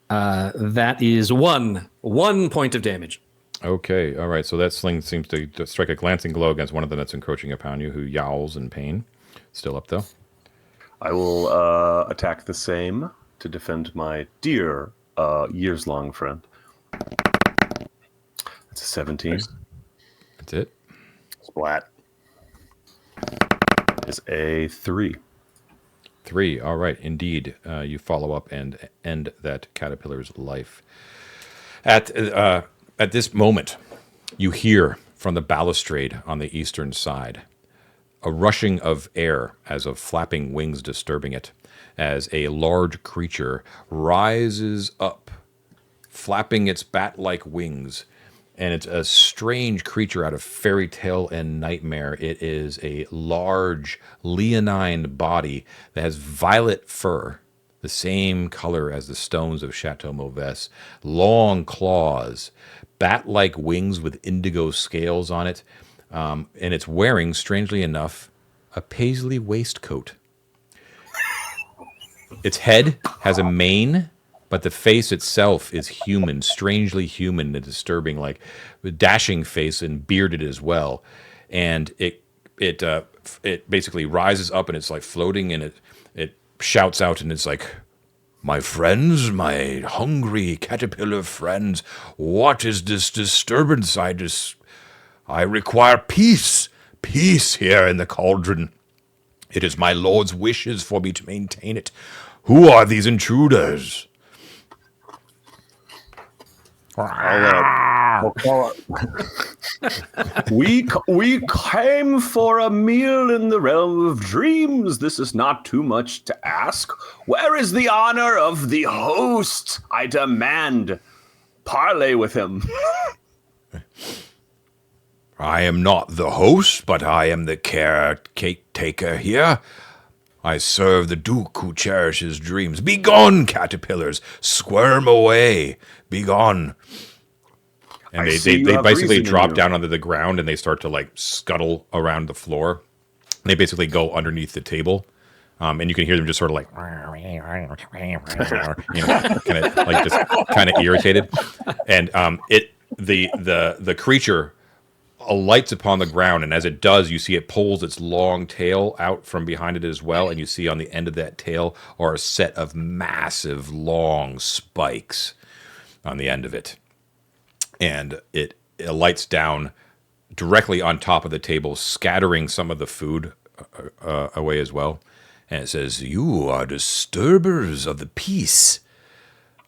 That is one point of damage. Okay. All right. So that sling seems to strike a glancing blow against one of them that's encroaching upon you, who yowls in pain. Still up, though. I will attack the same to defend my dear years-long friend. That's a 17. That's it. Splat. Is a 3. 3. All right. Indeed. You follow up and end that caterpillar's life. At this moment, you hear from the balustrade on the eastern side a rushing of air as of flapping wings disturbing it, as a large creature rises up, flapping its bat-like wings. And it's a strange creature out of fairy tale and nightmare. It is a large, leonine body that has violet fur, the same color as the stones of Chateau Mauves, long claws, bat-like wings with indigo scales on it, and it's wearing, strangely enough, a paisley waistcoat. Its head has a mane, but the face itself is human, strangely human and disturbing, like a dashing face and bearded as well. And it basically rises up and it's like floating, and it shouts out, and it's like, "My friends, my hungry caterpillar friends, what is this disturbance? I require peace here in the cauldron. It is my lord's wishes for me to maintain it. Who are these intruders?" We'll call it. We came for a meal in the realm of dreams. This is not too much to ask. Where is the honor of the host? I demand. Parley with him. "I am not the host, but I am the caretaker here. I serve the Duke who cherishes dreams. Begone, caterpillars! Squirm away! Begone!" And I see they you have basically reason in drop you. down onto the ground, and they start to like scuttle around the floor. They basically go underneath the table, and you can hear them just sort of like, kind of irritated. And the creature alights upon the ground, and as it does, you see it pulls its long tail out from behind it as well, and you see on the end of that tail are a set of massive long spikes on the end of it. And it alights down directly on top of the table, scattering some of the food away as well. And it says, "You are disturbers of the peace.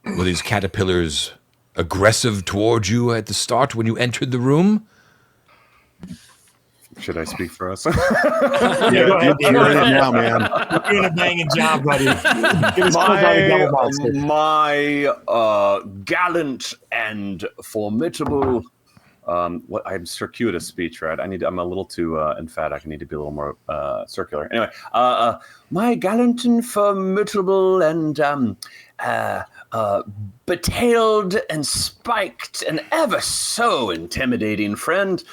Were these caterpillars aggressive towards you at the start when you entered the room?" Should I speak for us? Go ahead, You're doing it now, man. You're doing a banging job, buddy. Get us killed by the devil monster. My gallant and formidable. What I'm circuitous speech, right? I'm a little too emphatic. I need to be a little more circular. Anyway, my gallant and formidable and betailed and spiked and ever so intimidating friend.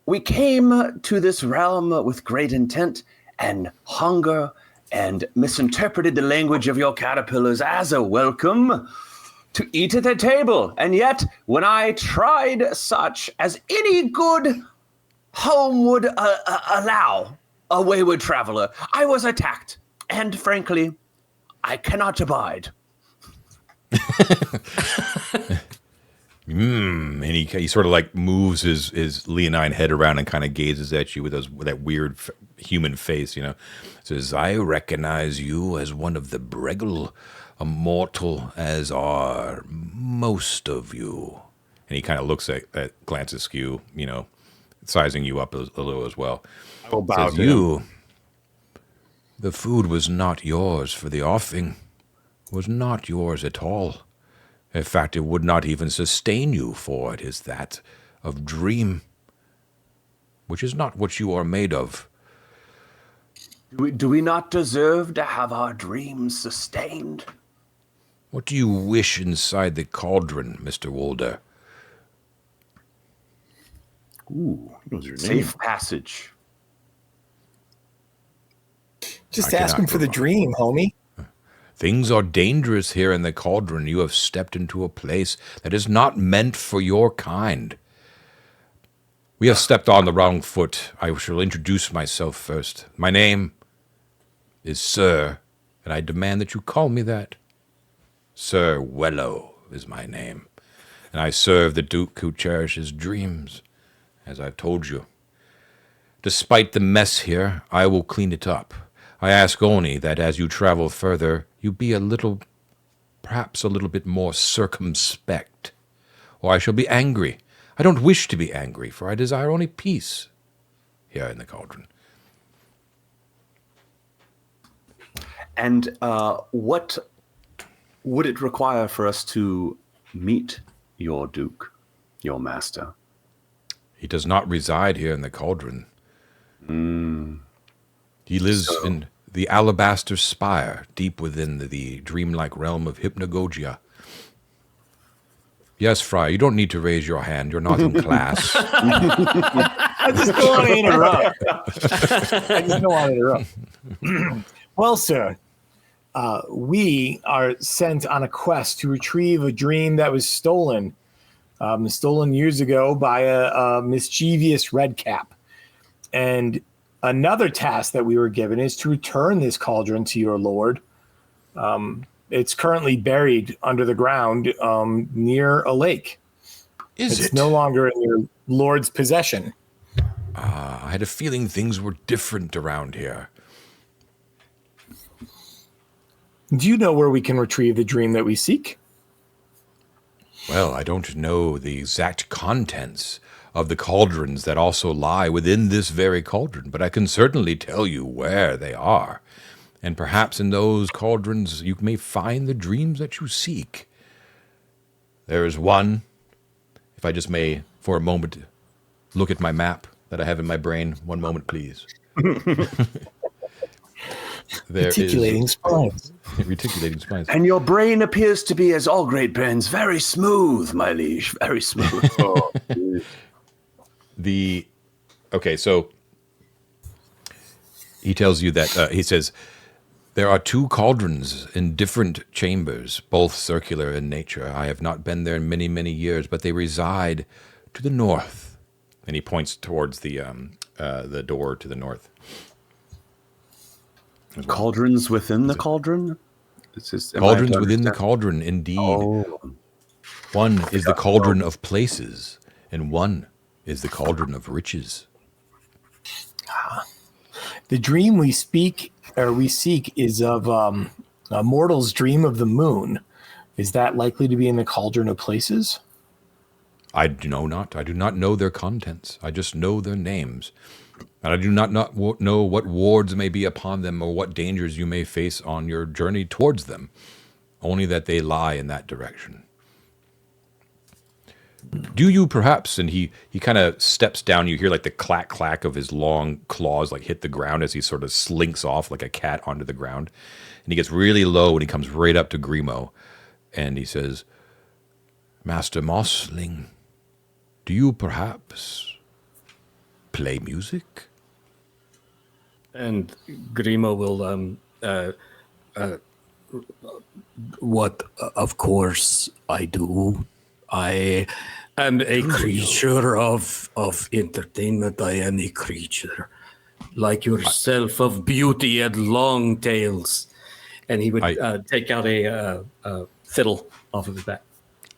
We came to this realm with great intent and hunger and misinterpreted the language of your caterpillars as a welcome to eat at the table. And yet, when I tried such as any good home would allow a wayward traveler, I was attacked. And frankly, I cannot abide. And he sort of like moves his leonine head around and kind of gazes at you with that weird human face, you know. Says, "I recognize you as one of the Breggle, immortal as are most of you." And he kind of looks at Glance-Askew, you know, sizing you up a little as well. I will bow Says, to him. "The food was not yours for the offing, was not yours at all. In fact, it would not even sustain you, for it is that of dream, which is not what you are made of." Do we not deserve to have our dreams sustained? "What do you wish inside the cauldron, Mr. Wolder?" Ooh, he knows your name. Safe passage. Just I ask him cannot for the provide. dream, homie. "Things are dangerous here in the cauldron. You have stepped into a place that is not meant for your kind. We have stepped on the wrong foot. I shall introduce myself first. My name is Sir, and I demand that you call me that. Sir Wello is my name, and I serve the Duke who cherishes dreams, as I've told you. Despite the mess here, I will clean it up. I ask only that as you travel further, you be perhaps a little bit more circumspect, or I shall be angry. I don't wish to be angry, for I desire only peace here in the cauldron." And what would it require for us to meet your Duke, your master? He does not reside here in the cauldron. He lives in the alabaster spire, deep within the dreamlike realm of hypnagogia. Yes, Friar, you don't need to raise your hand. You're not in class. I just don't want to interrupt. Well, sir, we are sent on a quest to retrieve a dream that was stolen years ago by a mischievous Redcap. And another task that we were given is to return this cauldron to your lord. It's currently buried under the ground near a lake. It's no longer in your lord's possession. I had a feeling things were different around here. Do you know where we can retrieve the dream that we seek? Well, I don't know the exact contents of the cauldrons that also lie within this very cauldron, but I can certainly tell you where they are. And perhaps in those cauldrons you may find the dreams that you seek. There is one, if I just may, for a moment, look at my map that I have in my brain. One moment, please. Reticulating spines. Reticulating spines. And your brain appears to be, as all great brains, very smooth, my liege, very smooth. Okay, so he tells you that, he says, there are 2 cauldrons in different chambers, both circular in nature. I have not been there in many, many years, but they reside to the north. And he points towards the door to the north. Cauldrons within the cauldron? Cauldrons within the cauldron, indeed. Oh. One is the cauldron of places, and one is the cauldron of riches. The dream we seek is of a mortal's dream of the moon. Is that likely to be in the cauldron of places? I do not know their contents. I just know their names. And I do not know what wards may be upon them or what dangers you may face on your journey towards them. Only that they lie in that direction. Do you perhaps, and he kind of steps down, you hear like the clack of his long claws like hit the ground as he sort of slinks off like a cat onto the ground. And he gets really low and he comes right up to Gremo and he says, Master Mossling, do you perhaps play music? And Gremo will, what, of course I do. I am a creature of entertainment. I am a creature like yourself of beauty and long tails. And he would take out a fiddle off of his back.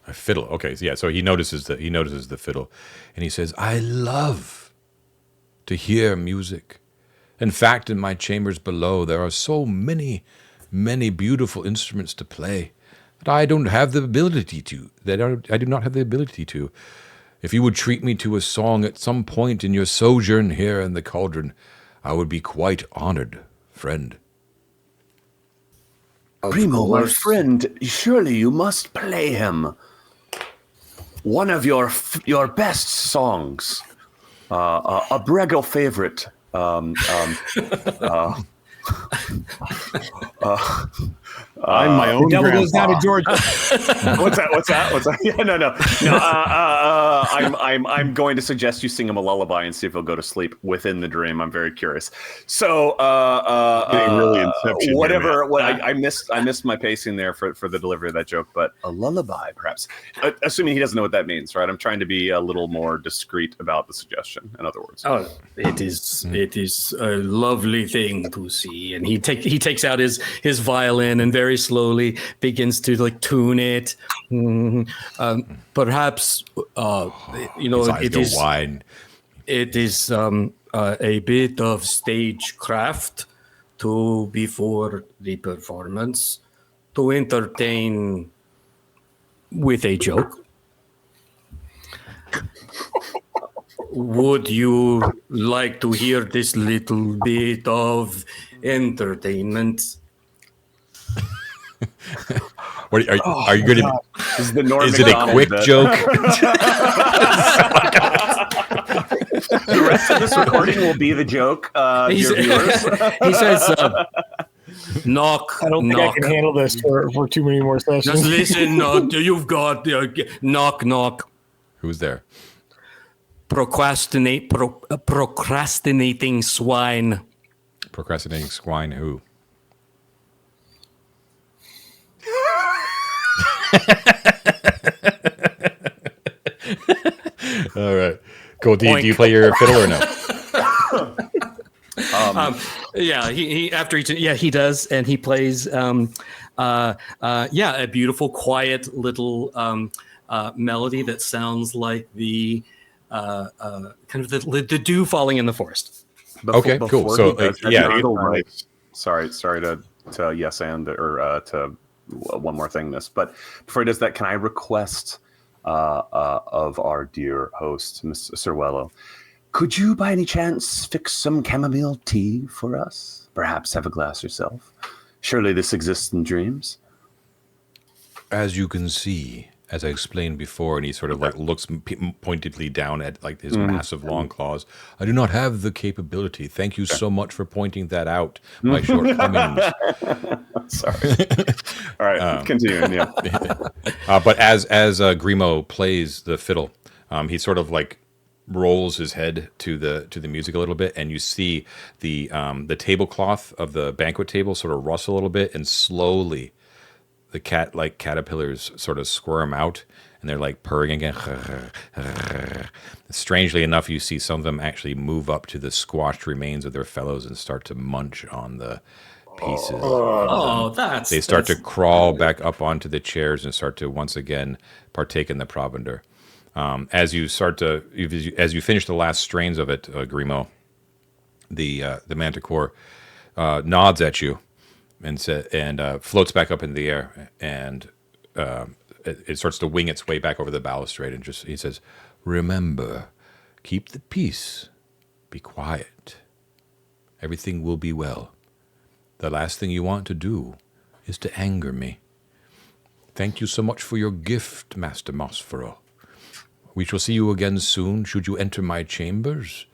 A fiddle. Okay, so yeah. So he notices the fiddle, and he says, "I love to hear music. In fact, in my chambers below, there are so many beautiful instruments to play that I don't have the ability to. I do not have the ability to. If you would treat me to a song at some point in your sojourn here in the cauldron, I would be quite honored, friend." Gremo, my friend, surely you must play him one of your best songs, a Brego favorite. I'm my own Devil goes down grandpa. to Georgia. What's that? Yeah, no. I'm going to suggest you sing him a lullaby and see if he'll go to sleep within the dream. I'm very curious. So, Getting really Inception whatever. here, man. I missed my pacing there for the delivery of that joke. But a lullaby, perhaps. Assuming he doesn't know what that means, right? I'm trying to be a little more discreet about the suggestion. In other words. Oh, it is a lovely thing to see. And he takes out his violin and very slowly begins to like tune it. Perhaps His eyes it go is wide. it is a bit of stagecraft before the performance to entertain with a joke. Would you like to hear this little bit of entertainment? What are you going to? This is the Norm Is it a Macdonald quick bit. joke? The rest of this recording will be the joke, dear viewers. He says, knock, I don't think knock. I can handle this for too many more Just sessions. listen, you've got knock, knock. Who's there? Procrastinating swine. Procrastinating swine. Who? All right. Cool. Do you play your fiddle or no? He does, and he plays a beautiful, quiet little melody that sounds like the kind of the dew falling in the forest. Okay, cool. Before So, he does that, yeah. Sorry to yes and or to one more thing. But before he does that, can I request of our dear host, Miss Surreal, could you by any chance fix some chamomile tea for us? Perhaps have a glass yourself. Surely this exists in dreams. As you can see, as I explained before, and he sort of like looks pointedly down at like his massive long claws. I do not have the capability. Thank you so much for pointing that out. My shortcomings. Sorry. All right, continuing. Yeah. But as Gremo plays the fiddle, he sort of like rolls his head to the music a little bit, and you see the tablecloth of the banquet table sort of rustle a little bit, and slowly the cat-like caterpillars sort of squirm out, and they're like purring again. Strangely enough, you see some of them actually move up to the squashed remains of their fellows and start to munch on the pieces. Oh, They start to crawl back up onto the chairs and start to once again partake in the provender. As you finish the last strains of it, Gremo, the manticore nods at you and floats back up in the air, and it starts to wing its way back over the balustrade, and he says, "Remember, keep the peace, be quiet. Everything will be well. The last thing you want to do is to anger me. Thank you so much for your gift, Master Mosfero. We shall see you again soon, should you enter my chambers.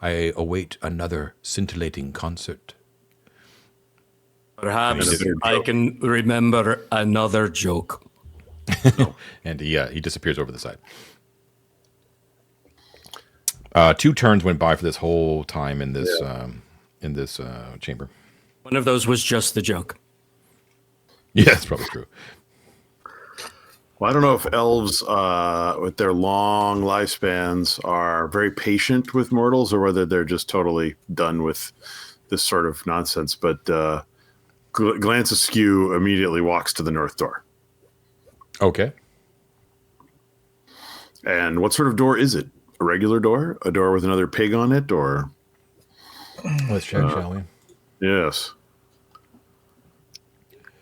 I await another scintillating concert." Perhaps I can remember another joke. And he disappears over the side. 2 turns went by for this whole time in this chamber. One of those was just the joke. Yeah, that's probably true. Well, I don't know if elves, with their long lifespans, are very patient with mortals, or whether they're just totally done with this sort of nonsense. But Glance-Askew immediately walks to the north door. Okay. And what sort of door is it? A regular door? A door with another pig on it? Or Let's check, shall we? yes.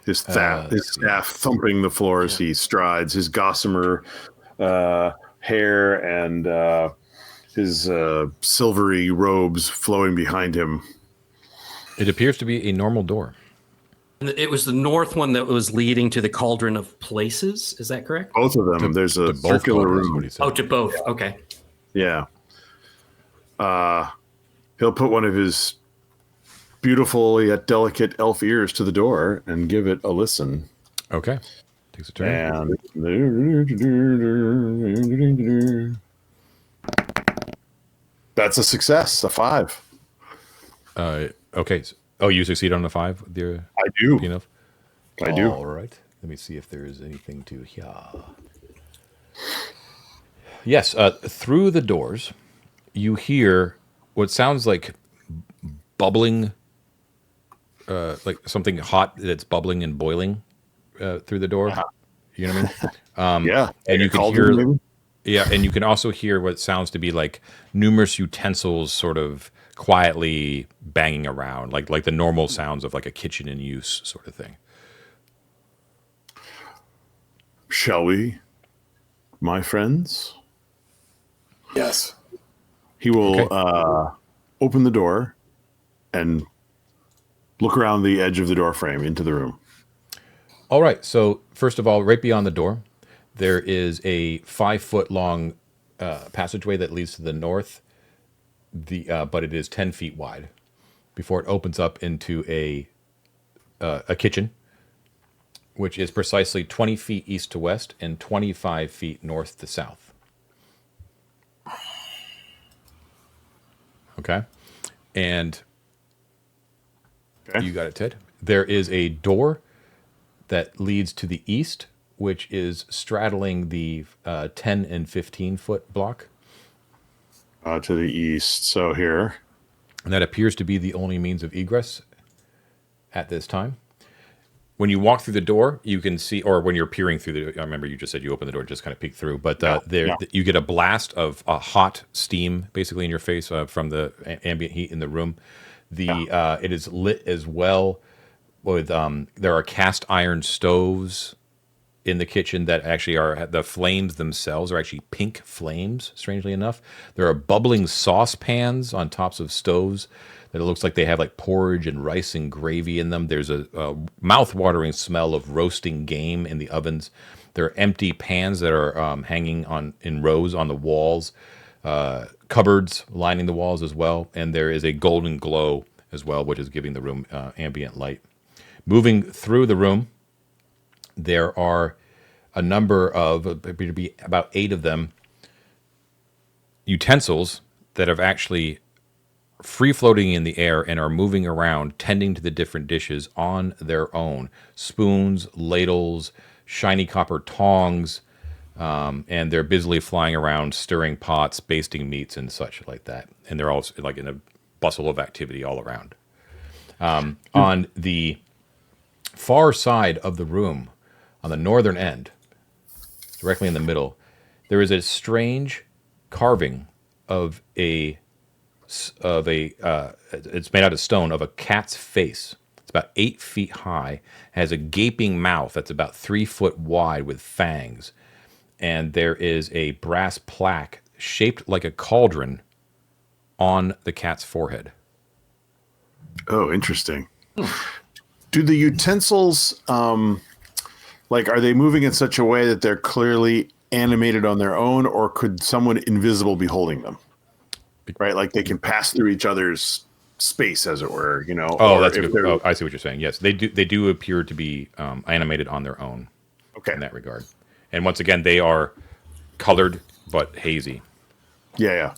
His staff thumping the floor as he strides, his gossamer hair and his silvery robes flowing behind him. It appears to be a normal door. It was the north one that was leading to the Cauldron of Places. Is that correct? Both of them. There's a circular room. Oh, to both. Okay. Yeah. He'll put one of his beautiful yet delicate elf ears to the door and give it a listen. Okay. Takes a turn. And that's a success, a 5. Okay. Oh, you succeed on the 5? I do. Enough? I do. All right. Let me see if there is anything to here. Yes. Through the doors, you hear what sounds like bubbling, like something hot that's bubbling and boiling through the door. You know what I mean? Yeah. And you can hear, maybe? yeah, and you can also hear what sounds to be like numerous utensils sort of quietly banging around, like the normal sounds of like a kitchen in use sort of thing. Shall we, my friends? Yes. He will Okay. open the door and look around the edge of the door frame into the room. All right. So first of all, right beyond the door, there is a 5-foot long passageway that leads to the north. But it is 10 feet wide before it opens up into a kitchen, which is precisely 20 feet east to west and 25 feet north to south. Okay. And you got it, Ted. There is a door that leads to the east, which is straddling the 10 and 15 foot block. To the east. So here. And that appears to be the only means of egress at this time. When you walk through the door, you can see, or when you're peering through I remember you just said you open the door, just kind of peek through, but you get a blast of hot steam basically in your face from the ambient heat in the room. It is lit as well with, there are cast iron stoves in the kitchen that actually are, the flames themselves are actually pink flames, strangely enough. There are bubbling saucepans on tops of stoves that it looks like they have like porridge and rice and gravy in them. There's a mouth-watering smell of roasting game in the ovens. There are empty pans that are hanging in rows on the walls, cupboards lining the walls as well, and there is a golden glow as well, which is giving the room ambient light. Moving through the room, there are a number of, appear to be about 8 of them, utensils that have actually free-floating in the air and are moving around, tending to the different dishes on their own. Spoons, ladles, shiny copper tongs, and they're busily flying around, stirring pots, basting meats, and such like that. And they're all like in a bustle of activity all around. On the far side of the room, on the northern end, directly in the middle, there is a strange carving of it's made out of stone, of a cat's face. It's about 8 feet high, has a gaping mouth that's about 3 foot wide with fangs, and there is a brass plaque shaped like a cauldron on the cat's forehead. Oh, interesting. Do the utensils, are they moving in such a way that they're clearly animated on their own, or could someone invisible be holding them? Right, like they can pass through each other's space, as it were. Oh, that's good. Oh, I see what you're saying. Yes, they do. They do appear to be animated on their own. Okay. In that regard, and once again, they are colored but hazy. Yeah.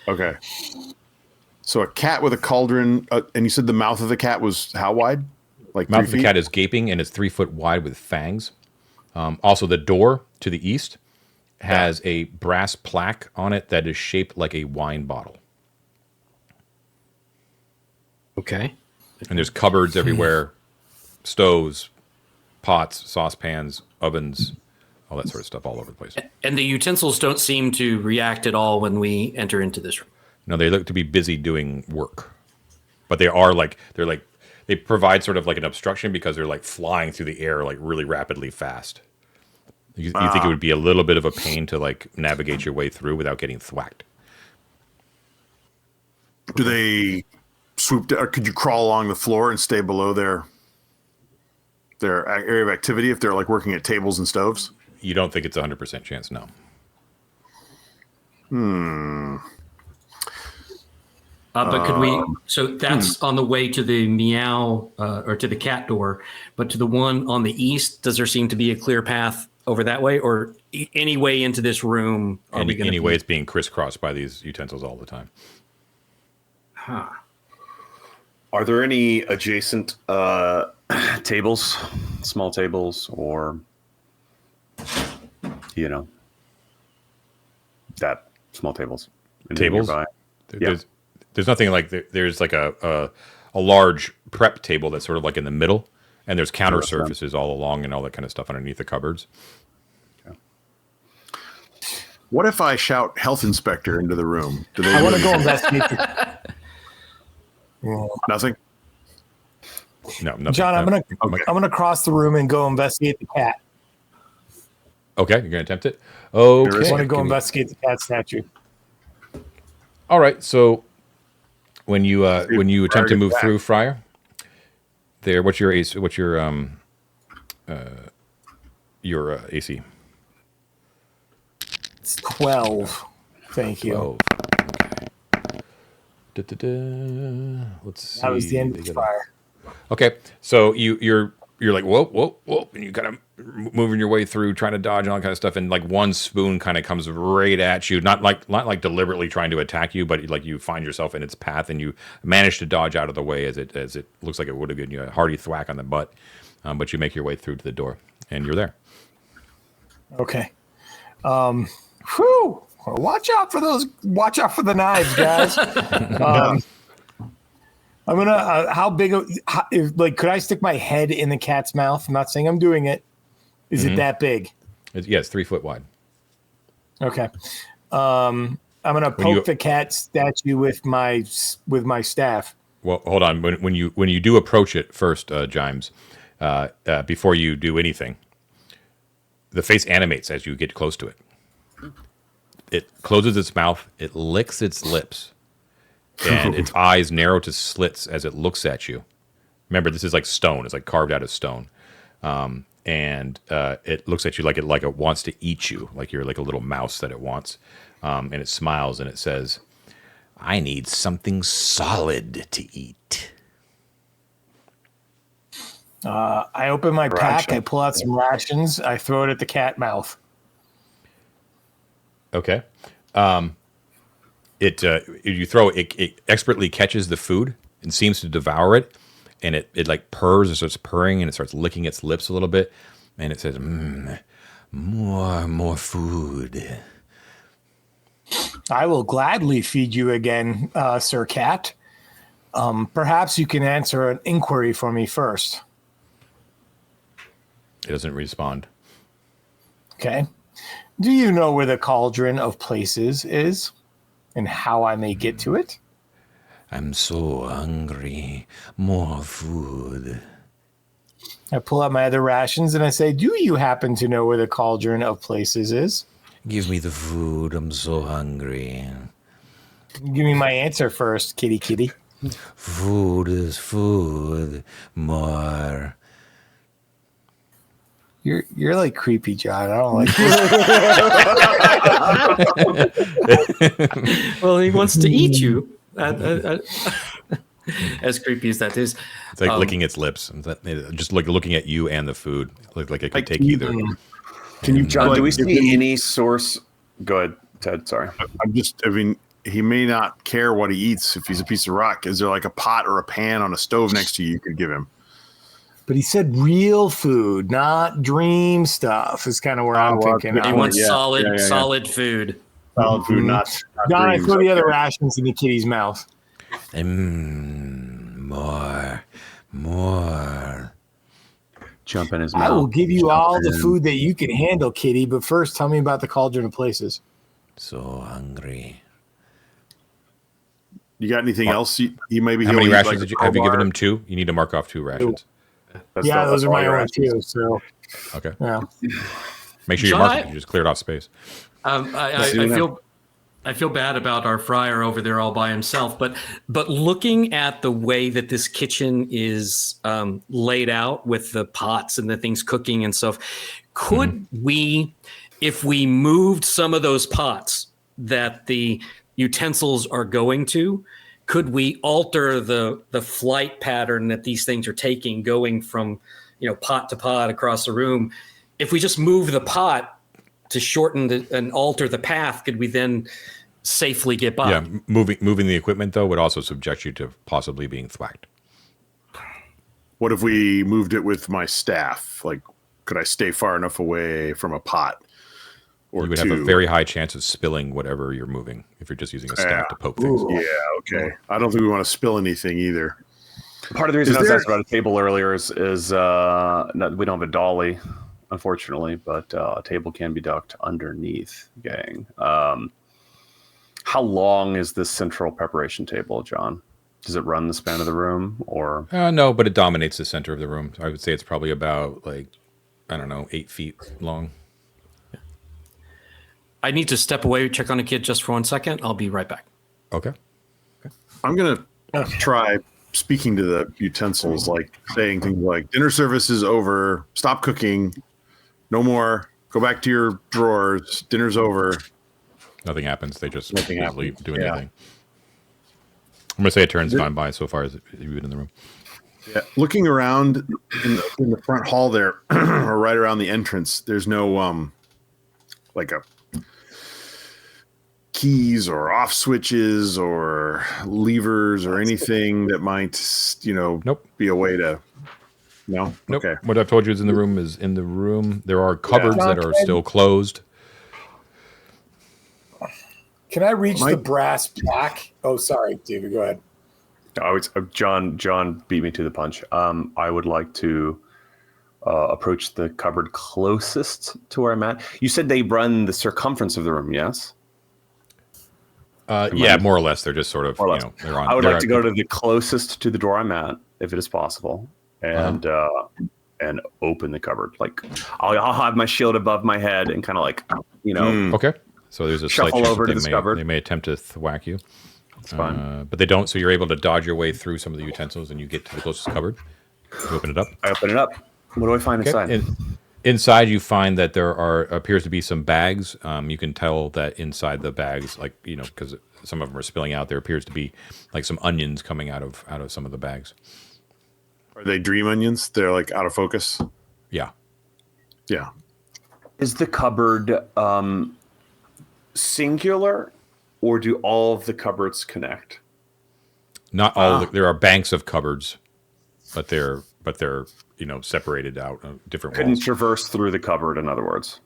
Okay. So a cat with a cauldron, and you said the mouth of the cat was how wide? Like mouth 3 of the feet? cat is gaping and it's 3 foot wide with fangs. Also, the door to the east has a brass plaque on it that is shaped like a wine bottle. Okay. And there's cupboards everywhere, stoves, pots, saucepans, ovens, all that sort of stuff all over the place. And the utensils don't seem to react at all when we enter into this room. No, they look to be busy doing work. But they provide sort of like an obstruction because they're like flying through the air like really rapidly fast. You think it would be a little bit of a pain to like navigate your way through without getting thwacked. Do they swoop down, or could you crawl along the floor and stay below their area of activity if they're like working at tables and stoves? You don't think it's a 100% chance, no. But could we? So that's on the way to the meow or to the cat door. But to the one on the east, does there seem to be a clear path over that way, or any way into this room? Anyway, it's being crisscrossed by these utensils all the time. Huh. Are there any adjacent tables, small tables, or that small tables? Tables? Nearby? There's nothing like there's like a large prep table that's sort of like in the middle, and there's counter surfaces all along and all that kind of stuff underneath the cupboards. Okay. What if I shout "Health Inspector" into the room? Do they I want to go investigate. Nothing. No, nothing. John, I'm gonna cross the room and go investigate the cat. Okay, you're gonna attempt it. Okay, I want to go investigate the cat statue. All right, so when you attempt to move through, Friar, there. What's your AC? What's your AC? It's 12. Thank you. 12. Okay. Let's see. That was the end of the fire. Okay, so you're like whoa, and you kind of moving your way through, trying to dodge and all that kind of stuff, and like one spoon kind of comes right at you, not like deliberately trying to attack you, but like you find yourself in its path, and you manage to dodge out of the way as it looks like it would have given you a hearty thwack on the butt, but you make your way through to the door, and you're there. Okay. Whew. Watch out for the knives, guys. I'm gonna. How big? Could I stick my head in the cat's mouth? I'm not saying I'm doing it. Is it that big? It's 3 foot wide. Okay. I'm gonna poke the cat statue with my staff. Well, hold on. When you do approach it first, Jymes, before you do anything, the face animates as you get close to it. It closes its mouth. It licks its lips. And its eyes narrow to slits as it looks at you. Remember, this is like stone. It's like carved out of stone. And it looks at you like it wants to eat you, like you're like a little mouse that it wants. And it smiles and it says, "I need something solid to eat." I open my pack. I pull out some rations. I throw it at the cat mouth. Okay. You throw it, it expertly catches the food and seems to devour it, and it like purrs and starts purring, and it starts licking its lips a little bit, and it says, More food. I will gladly feed you again, Sir Cat. Perhaps you can answer an inquiry for me first. It doesn't respond. Okay. Do you know where the Cauldron of Places is and how I may get to it? I'm so hungry. More food. I pull out my other rations and I say, do you happen to know where the Cauldron of Places is? Give me the food. I'm so hungry. Give me my answer first, kitty kitty. Food is food. More. You're like creepy, John. I don't like Well, he wants to eat you. As creepy as that is. It's like licking its lips. Just looking at you and the food. Like it could take either. Can you, John, do we see any source? Go ahead, Ted. Sorry. I mean, he may not care what he eats if he's a piece of rock. Is there like a pot or a pan on a stove next to you could give him? But he said real food, not dream stuff. Is kind of where I'm thinking. He wants solid food. Solid food, not John, I dreams. throw the other rations in the kitty's mouth. More. Jump in his mouth. I will give you all the food that you can handle, kitty. But first, tell me about the Cauldron of Places. So hungry. You got anything else? He maybe. How many rations have you given him? 2? You need to mark off 2 rations. Those are my own too. So Okay. yeah. Make sure you John, mark it. You just cleared off space. I feel bad about our Friar over there all by himself, but looking at the way that this kitchen is laid out with the pots and the things cooking and stuff, could we, if we moved some of those pots that the utensils are going to, could we alter the flight pattern that these things are taking, going from pot to pot across the room? If we just move the pot to shorten and alter the path, could we then safely get by? Yeah, moving the equipment though would also subject you to possibly being thwacked. What if we moved it with my staff? Like, could I stay far enough away from a pot? Or you would have a very high chance of spilling whatever you're moving if you're just using a staff to poke things. Yeah, okay. I don't think we want to spill anything either. Part of the reason I was asked about a table earlier is we don't have a dolly, unfortunately, but a table can be docked underneath, gang. How long is this central preparation table, John? Does it run the span of the room, or? No, but it dominates the center of the room. I would say it's probably about 8 feet long. I need to step away, check on a kid just for 1 second. I'll be right back. Okay. I'm going to try speaking to the utensils, like saying things like, dinner service is over, stop cooking, no more, go back to your drawers, dinner's over. Nothing happens. They just Nothing usually happens. do anything. I'm going to say a turn's gone by so far as you've been in the room. Yeah. Looking around in the front hall there, or right around the entrance, there's no like a keys or off switches or levers or anything that might, Nope. be a way to. No. Nope. Okay. What I've told you is in the room is in the room. There are cupboards that are still closed. Can I reach the brass plaque? Oh, sorry, David. Go ahead. John beat me to the punch. I would like to approach the cupboard closest to where I'm at. You said they run the circumference of the room, yes? Yeah, more or less. They're just sort of, they're on. I would like to go to the closest to the door I'm at, if it is possible, and open the cupboard. Like, I'll have my shield above my head and kind of Okay. So there's a slight shuffle chance over that to this cupboard. they may attempt to thwack you. It's fine. But they don't, so you're able to dodge your way through some of the utensils and you get to the closest cupboard. You open it up. I open it up. What do I find inside? Inside, you find that there appears to be some bags. You can tell that inside the bags, because some of them are spilling out, there appears to be like some onions coming out of some of the bags. Are they dream onions? They're like out of focus. Yeah. Yeah. Is the cupboard singular, or do all of the cupboards connect? Not all. There are banks of cupboards, but they're separated out different Couldn't walls. traverse through the cupboard, in other words.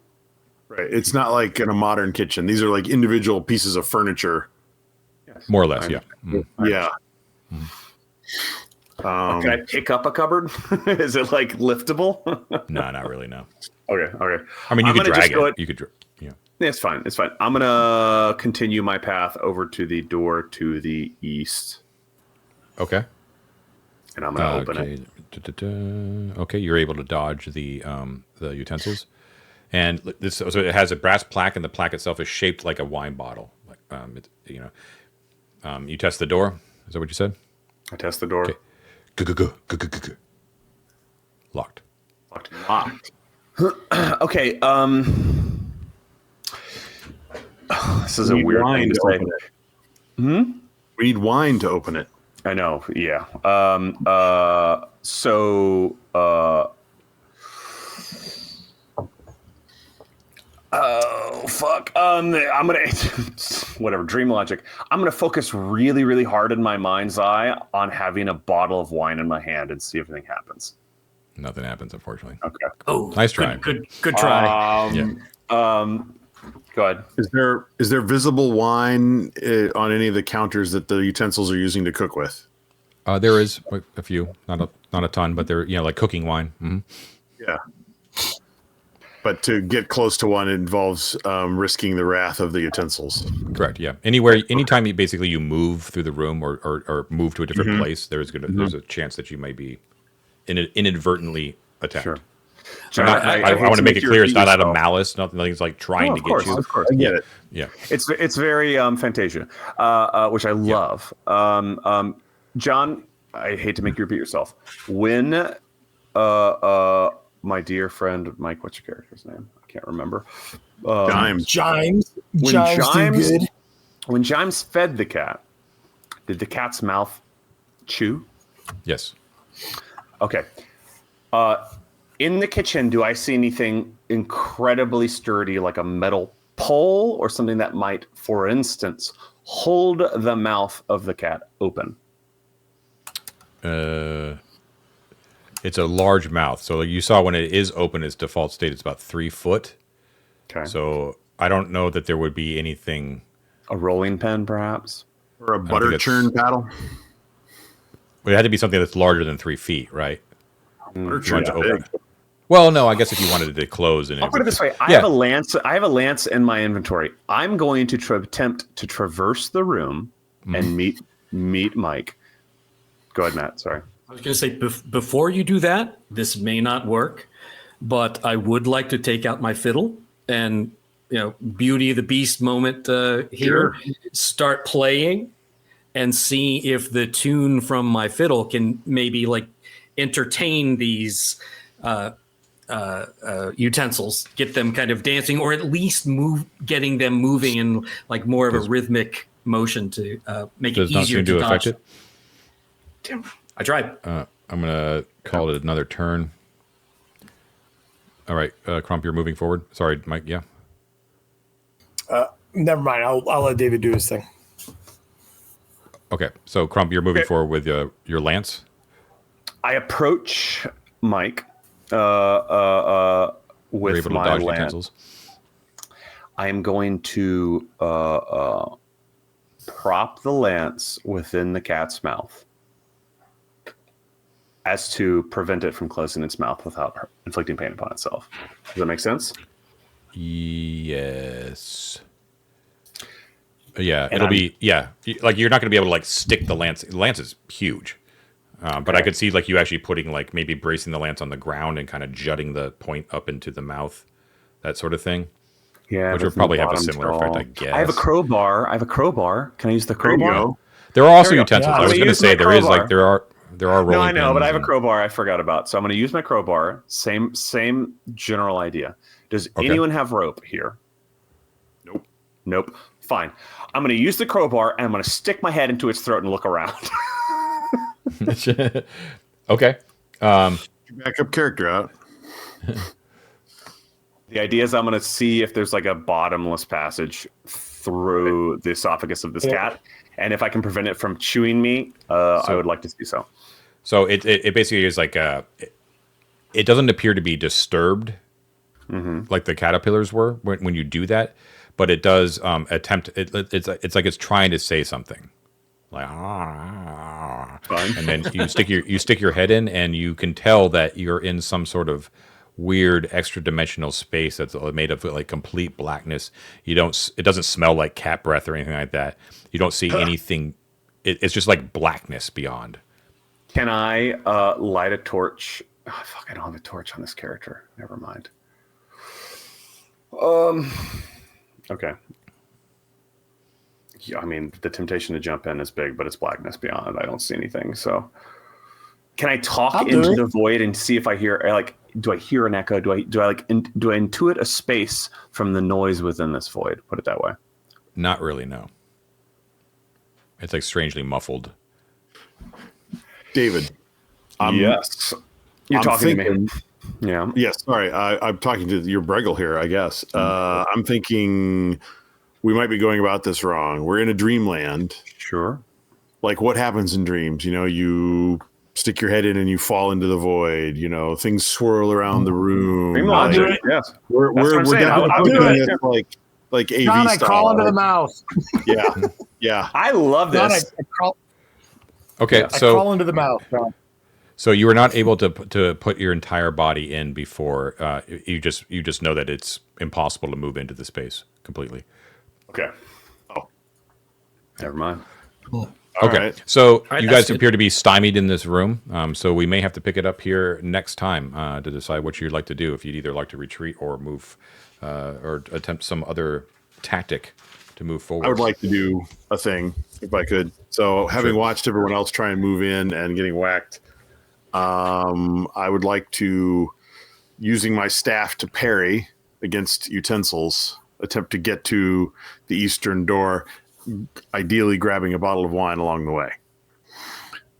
Right. It's not like in a modern kitchen. These are like individual pieces of furniture. More or less, yeah. Yeah. Can I pick up a cupboard? Is it like liftable? No, not really, no. Okay. I mean, you I'm could gonna drag just go it. You could, yeah. It's fine. I'm gonna continue my path over to the door to the east, Okay. and I'm gonna open it. Okay, you're able to dodge the utensils, and this so it has a brass plaque, and the plaque itself is shaped like a wine bottle. Like you test the door. Is that what you said? I test the door. Okay. Locked. Locked. Okay. This is a weird thing to say. We need wine to open it. I know. Yeah. Oh fuck. I'm gonna whatever. Dream logic. I'm gonna focus really, really hard in my mind's eye on having a bottle of wine in my hand and see if anything happens. Nothing happens, unfortunately. Okay. Oh, Nice try. Good try. Go ahead. Is there visible wine on any of the counters that the utensils are using to cook with? There is a few, not a ton, but they're like cooking wine. Mm-hmm. Yeah. But to get close to one involves risking the wrath of the utensils. Correct. Yeah. Anytime you move through the room or move to a different place, there's a chance that you may be inadvertently attacked. Sure. I want to make it clear it's not out of malice. Nothing's like trying to get you. Of course, I get it. Yeah. It's very Fantasia, which I love. John, I hate to make you repeat yourself. When my dear friend Mike, what's your character's name? I can't remember. Jymes. When Jymes do good. When Jymes fed the cat, did the cat's mouth chew? Yes. Okay. In the kitchen, do I see anything incredibly sturdy, like a metal pole or something that might, for instance, hold the mouth of the cat open? It's a large mouth. So you saw when it is open, its default state, it's about 3 foot. Okay. So I don't know that there would be anything. A rolling pin, perhaps? Or a butter churn paddle? It had to be something that's larger than 3 feet, right? Butter churn's big. Well, no, I guess if you wanted it to close and I'll put it this way: I have a lance. I have a lance in my inventory. I'm going to attempt to traverse the room and meet Mike. Go ahead, Matt. Sorry. I was going to say before you do that, this may not work, but I would like to take out my fiddle and Beauty of the Beast moment here. Start playing and see if the tune from my fiddle can maybe like entertain these utensils, get them kind of dancing, or at least getting them moving in like more of a rhythmic motion to make it easier to dodge. Affect it? Damn, I tried. I'm gonna call it another turn. All right, Crump, you're moving forward. Sorry, Mike. Yeah. Never mind. I'll let David do his thing. Okay, so Crump, you're moving forward with your lance. I approach Mike with my lance. Utensils. I am going to prop the lance within the cat's mouth, as to prevent it from closing its mouth without inflicting pain upon itself. Does that make sense? Yes. Yeah, it'll be like you're not going to be able to like stick the lance. The lance is huge, but I could see like you actually putting like maybe bracing the lance on the ground and kind of jutting the point up into the mouth, that sort of thing. Yeah, which would probably have a similar effect, I guess. I have a crowbar. Can I use the crowbar? There are also utensils. I was going to say there is like there are rolling. No, I know, but I have a crowbar I forgot about, so I'm going to use my crowbar. Same general idea. Does anyone have rope here? Nope. Fine. I'm going to use the crowbar and I'm going to stick my head into its throat and look around. Okay. Backup character out. The idea is I'm going to see if there's like a bottomless passage through the esophagus of this cat, and if I can prevent it from chewing me, I would like to see so. So it basically is like it doesn't appear to be disturbed like the caterpillars were when you do that, but it does attempt. It's like it's trying to say something, like Fine. and then you stick your head in, and you can tell that you're in some sort of weird extra dimensional space that's made of like complete blackness. It doesn't smell like cat breath or anything like that. You don't see anything. It's just like blackness beyond. Can I light a torch? Oh, fuck, I don't have a torch on this character. Never mind. Okay. Yeah, I mean, the temptation to jump in is big, but it's blackness beyond. I don't see anything. So, can I talk into the void and see if I hear do I hear an echo? Do I intuit a space from the noise within this void? Put it that way. Not really. No. It's like strangely muffled. David. Yes. You're talking to me. Yeah. Yes. Sorry. I'm talking to your Bregel here, I guess. I'm thinking we might be going about this wrong. We're in a dreamland. Sure. Like what happens in dreams? You stick your head in and you fall into the void. Things swirl around the room. I'll do it. Yes. We're definitely doing it like AV John, style. I crawl into the mouth. Yeah. Yeah. I love this. John, I crawl. Okay, I crawl into the mouth. John. So you were not able to put your entire body in before. You just know that it's impossible to move into the space completely. Okay. Oh, never mind. All Okay, right. so right, you that's guys appear to be stymied in this room. So we may have to pick it up here next time to decide what you'd like to do. If you'd either like to retreat or move, or attempt some other tactic to move forward. I would like to do a thing if I could. So having watched everyone else try and move in and getting whacked, I would like to, using my staff to parry against utensils, attempt to get to the eastern door, ideally grabbing a bottle of wine along the way.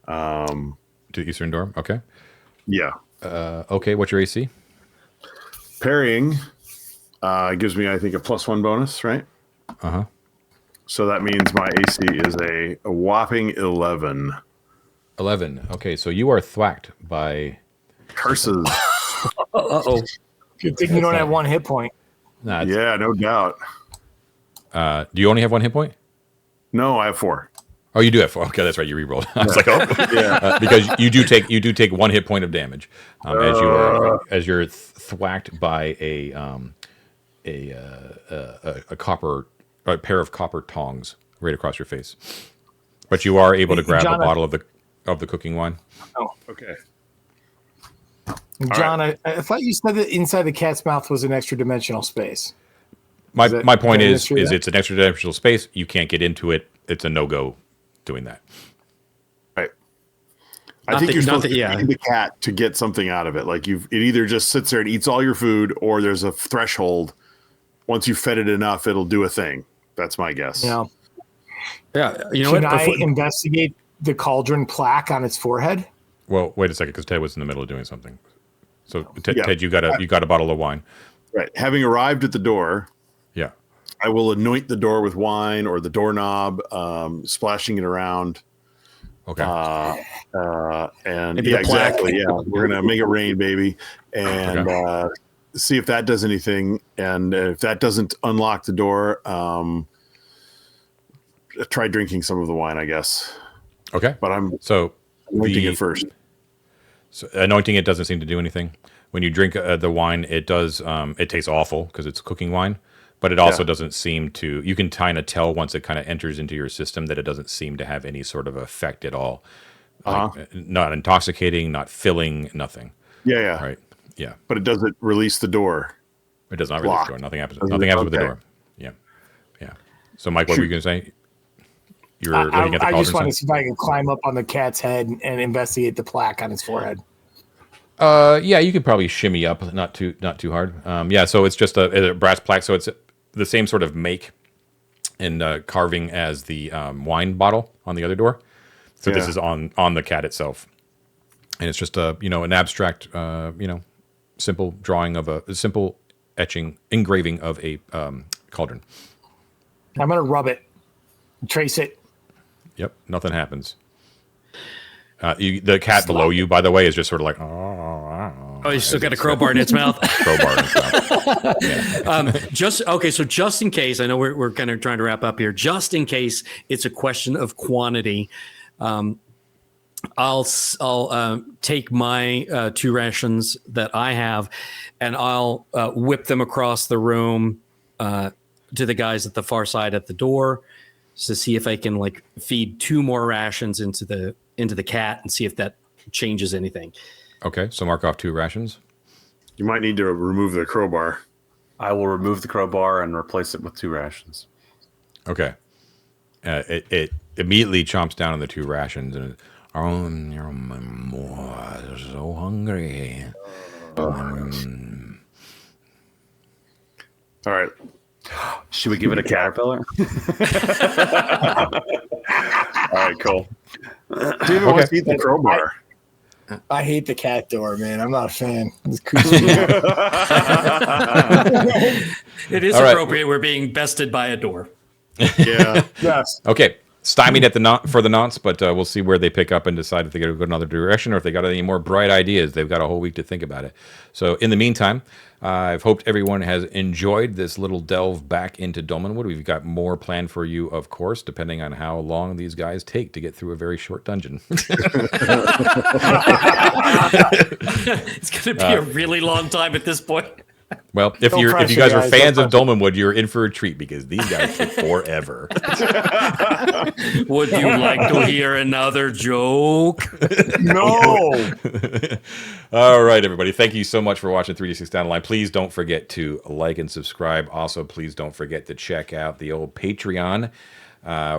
To the eastern door. Okay. Yeah. Okay. What's your AC? Parrying gives me, I think, a +1 bonus, right? Uh-huh. So that means my AC is a whopping 11. 11. Okay, so you are thwacked by. Curses. Uh-oh. Good thing you don't have one hit point. Nah, Yeah, no doubt. do you only have one hit point? No, I have 4. Oh, you do have 4. Okay, that's right. You rerolled. I was like, oh, Yeah. because you do take 1 hit point of damage as you're thwacked by a pair of copper tongs right across your face. But you are able to grab John, a bottle of the cooking wine. Okay. John, I thought you said that inside the cat's mouth was an extra dimensional space. My point that is mystery there? it's an extra dimensional space. You can't get into it. It's a no-go doing that. Right. I Not think that- you're not supposed that- to yeah. feed the cat to get something out of it. Like it either just sits there and eats all your food, or there's a threshold. Once you've fed it enough, it'll do a thing. That's my guess. Yeah. Yeah, you know Can what? I investigate the cauldron plaque on its forehead? Well, wait a second, because Ted was in the middle of doing something. So Yeah. Ted, you got a bottle of wine. Right. Having arrived at the door, Yeah. I will anoint the door with wine or the doorknob, splashing it around. Okay. And Maybe yeah, a plaque. exactly. Yeah, we're gonna make it rain, baby, and see if that does anything. And if that doesn't unlock the door, try drinking some of the wine, I guess. Okay. But I'm So anointing it first. So anointing it doesn't seem to do anything. When you drink the wine, it does. It tastes awful because it's cooking wine, but it also doesn't seem to. You can kind of tell once it kind of enters into your system that it doesn't seem to have any sort of effect at all. Like, not intoxicating, not filling, nothing. Yeah. Right? Yeah. But it doesn't release the door. It does not release Locked. the door. Nothing happens. Doesn't Nothing it? happens with the Okay. door. Yeah. Yeah. So, Mike, what were you going to say? You were looking at the I just cauldron want to side? see if I can climb up on the cat's head and investigate the plaque on its forehead. Yeah, you could probably shimmy up, not too hard. Yeah, so it's just a brass plaque, so it's the same sort of make and carving as the wine bottle on the other door. So this is on the cat itself, and it's just an abstract simple drawing of a simple engraving of a cauldron. I'm going to rub it, trace it. Yep, nothing happens. The cat below you, by the way, is just sort of like, oh. Oh, you still got a crowbar in its mouth. Crowbar in its mouth. Yeah. Just in case, I know we're kind of trying to wrap up here. Just in case it's a question of quantity, I'll take my 2 rations that I have, and I'll whip them across the room to the guys at the far side at the door to see if I can like feed 2 more rations into the cat and see if that changes anything. Okay, so mark off 2 rations. You might need to remove the crowbar. I will remove the crowbar and replace it with 2 rations. Okay. It immediately chomps down on the 2 rations and I'm so hungry. All right. Should we give it a caterpillar? All right, cool. David wants to eat the crowbar. I hate the cat door, man. I'm not a fan. It's creepy. It is All right. appropriate. We're being bested by a door. Yeah. Yes. Okay, stymied at for the nonce, but we'll see where they pick up and decide if they got to go another direction or if they got any more bright ideas. They've got a whole week to think about it. So in the meantime, I've hoped everyone has enjoyed this little delve back into Dolmenwood. We've got more planned for you, of course, depending on how long these guys take to get through a very short dungeon. It's going to be a really long time at this point. Well, if Don't you pressure, guys are guys. fans Don't of Dolmenwood, you're in for a treat because these guys take forever. Would you like to hear another joke? No. All right, everybody. Thank you so much for watching 3D6 Down the Line. Please don't forget to like and subscribe. Also, please don't forget to check out the old Patreon,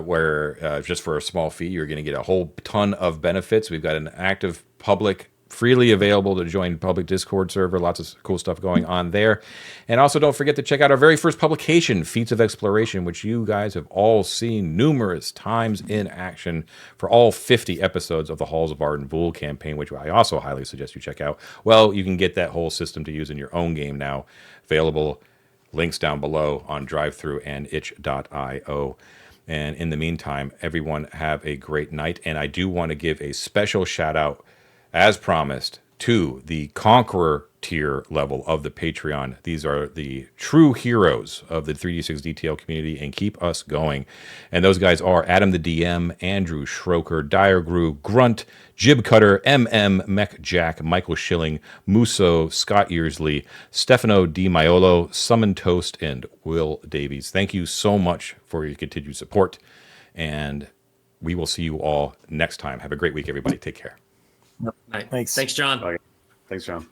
where just for a small fee, you're going to get a whole ton of benefits. We've got an active public, freely available to join public Discord server. Lots of cool stuff going on there. And also don't forget to check out our very first publication, Feats of Exploration, which you guys have all seen numerous times in action for all 50 episodes of the Halls of Arden Vool campaign, which I also highly suggest you check out. Well, you can get that whole system to use in your own game now. Available links down below on drive-thru and itch.io. And in the meantime, everyone have a great night. And I do want to give a special shout out, as promised, to the Conqueror tier level of the Patreon. These are the true heroes of the 3D6 DTL community and keep us going. And those guys are Adam the DM, Andrew Schroker, Diregrew, Grunt, Jib Cutter, MM, Mech Jack, Michael Schilling, Musso, Scott Earsley, Stefano Di Maiolo, Summon Toast, and Will Davies. Thank you so much for your continued support. And we will see you all next time. Have a great week, everybody. Take care. Right. Thanks. Thanks, John. Okay. Thanks, John.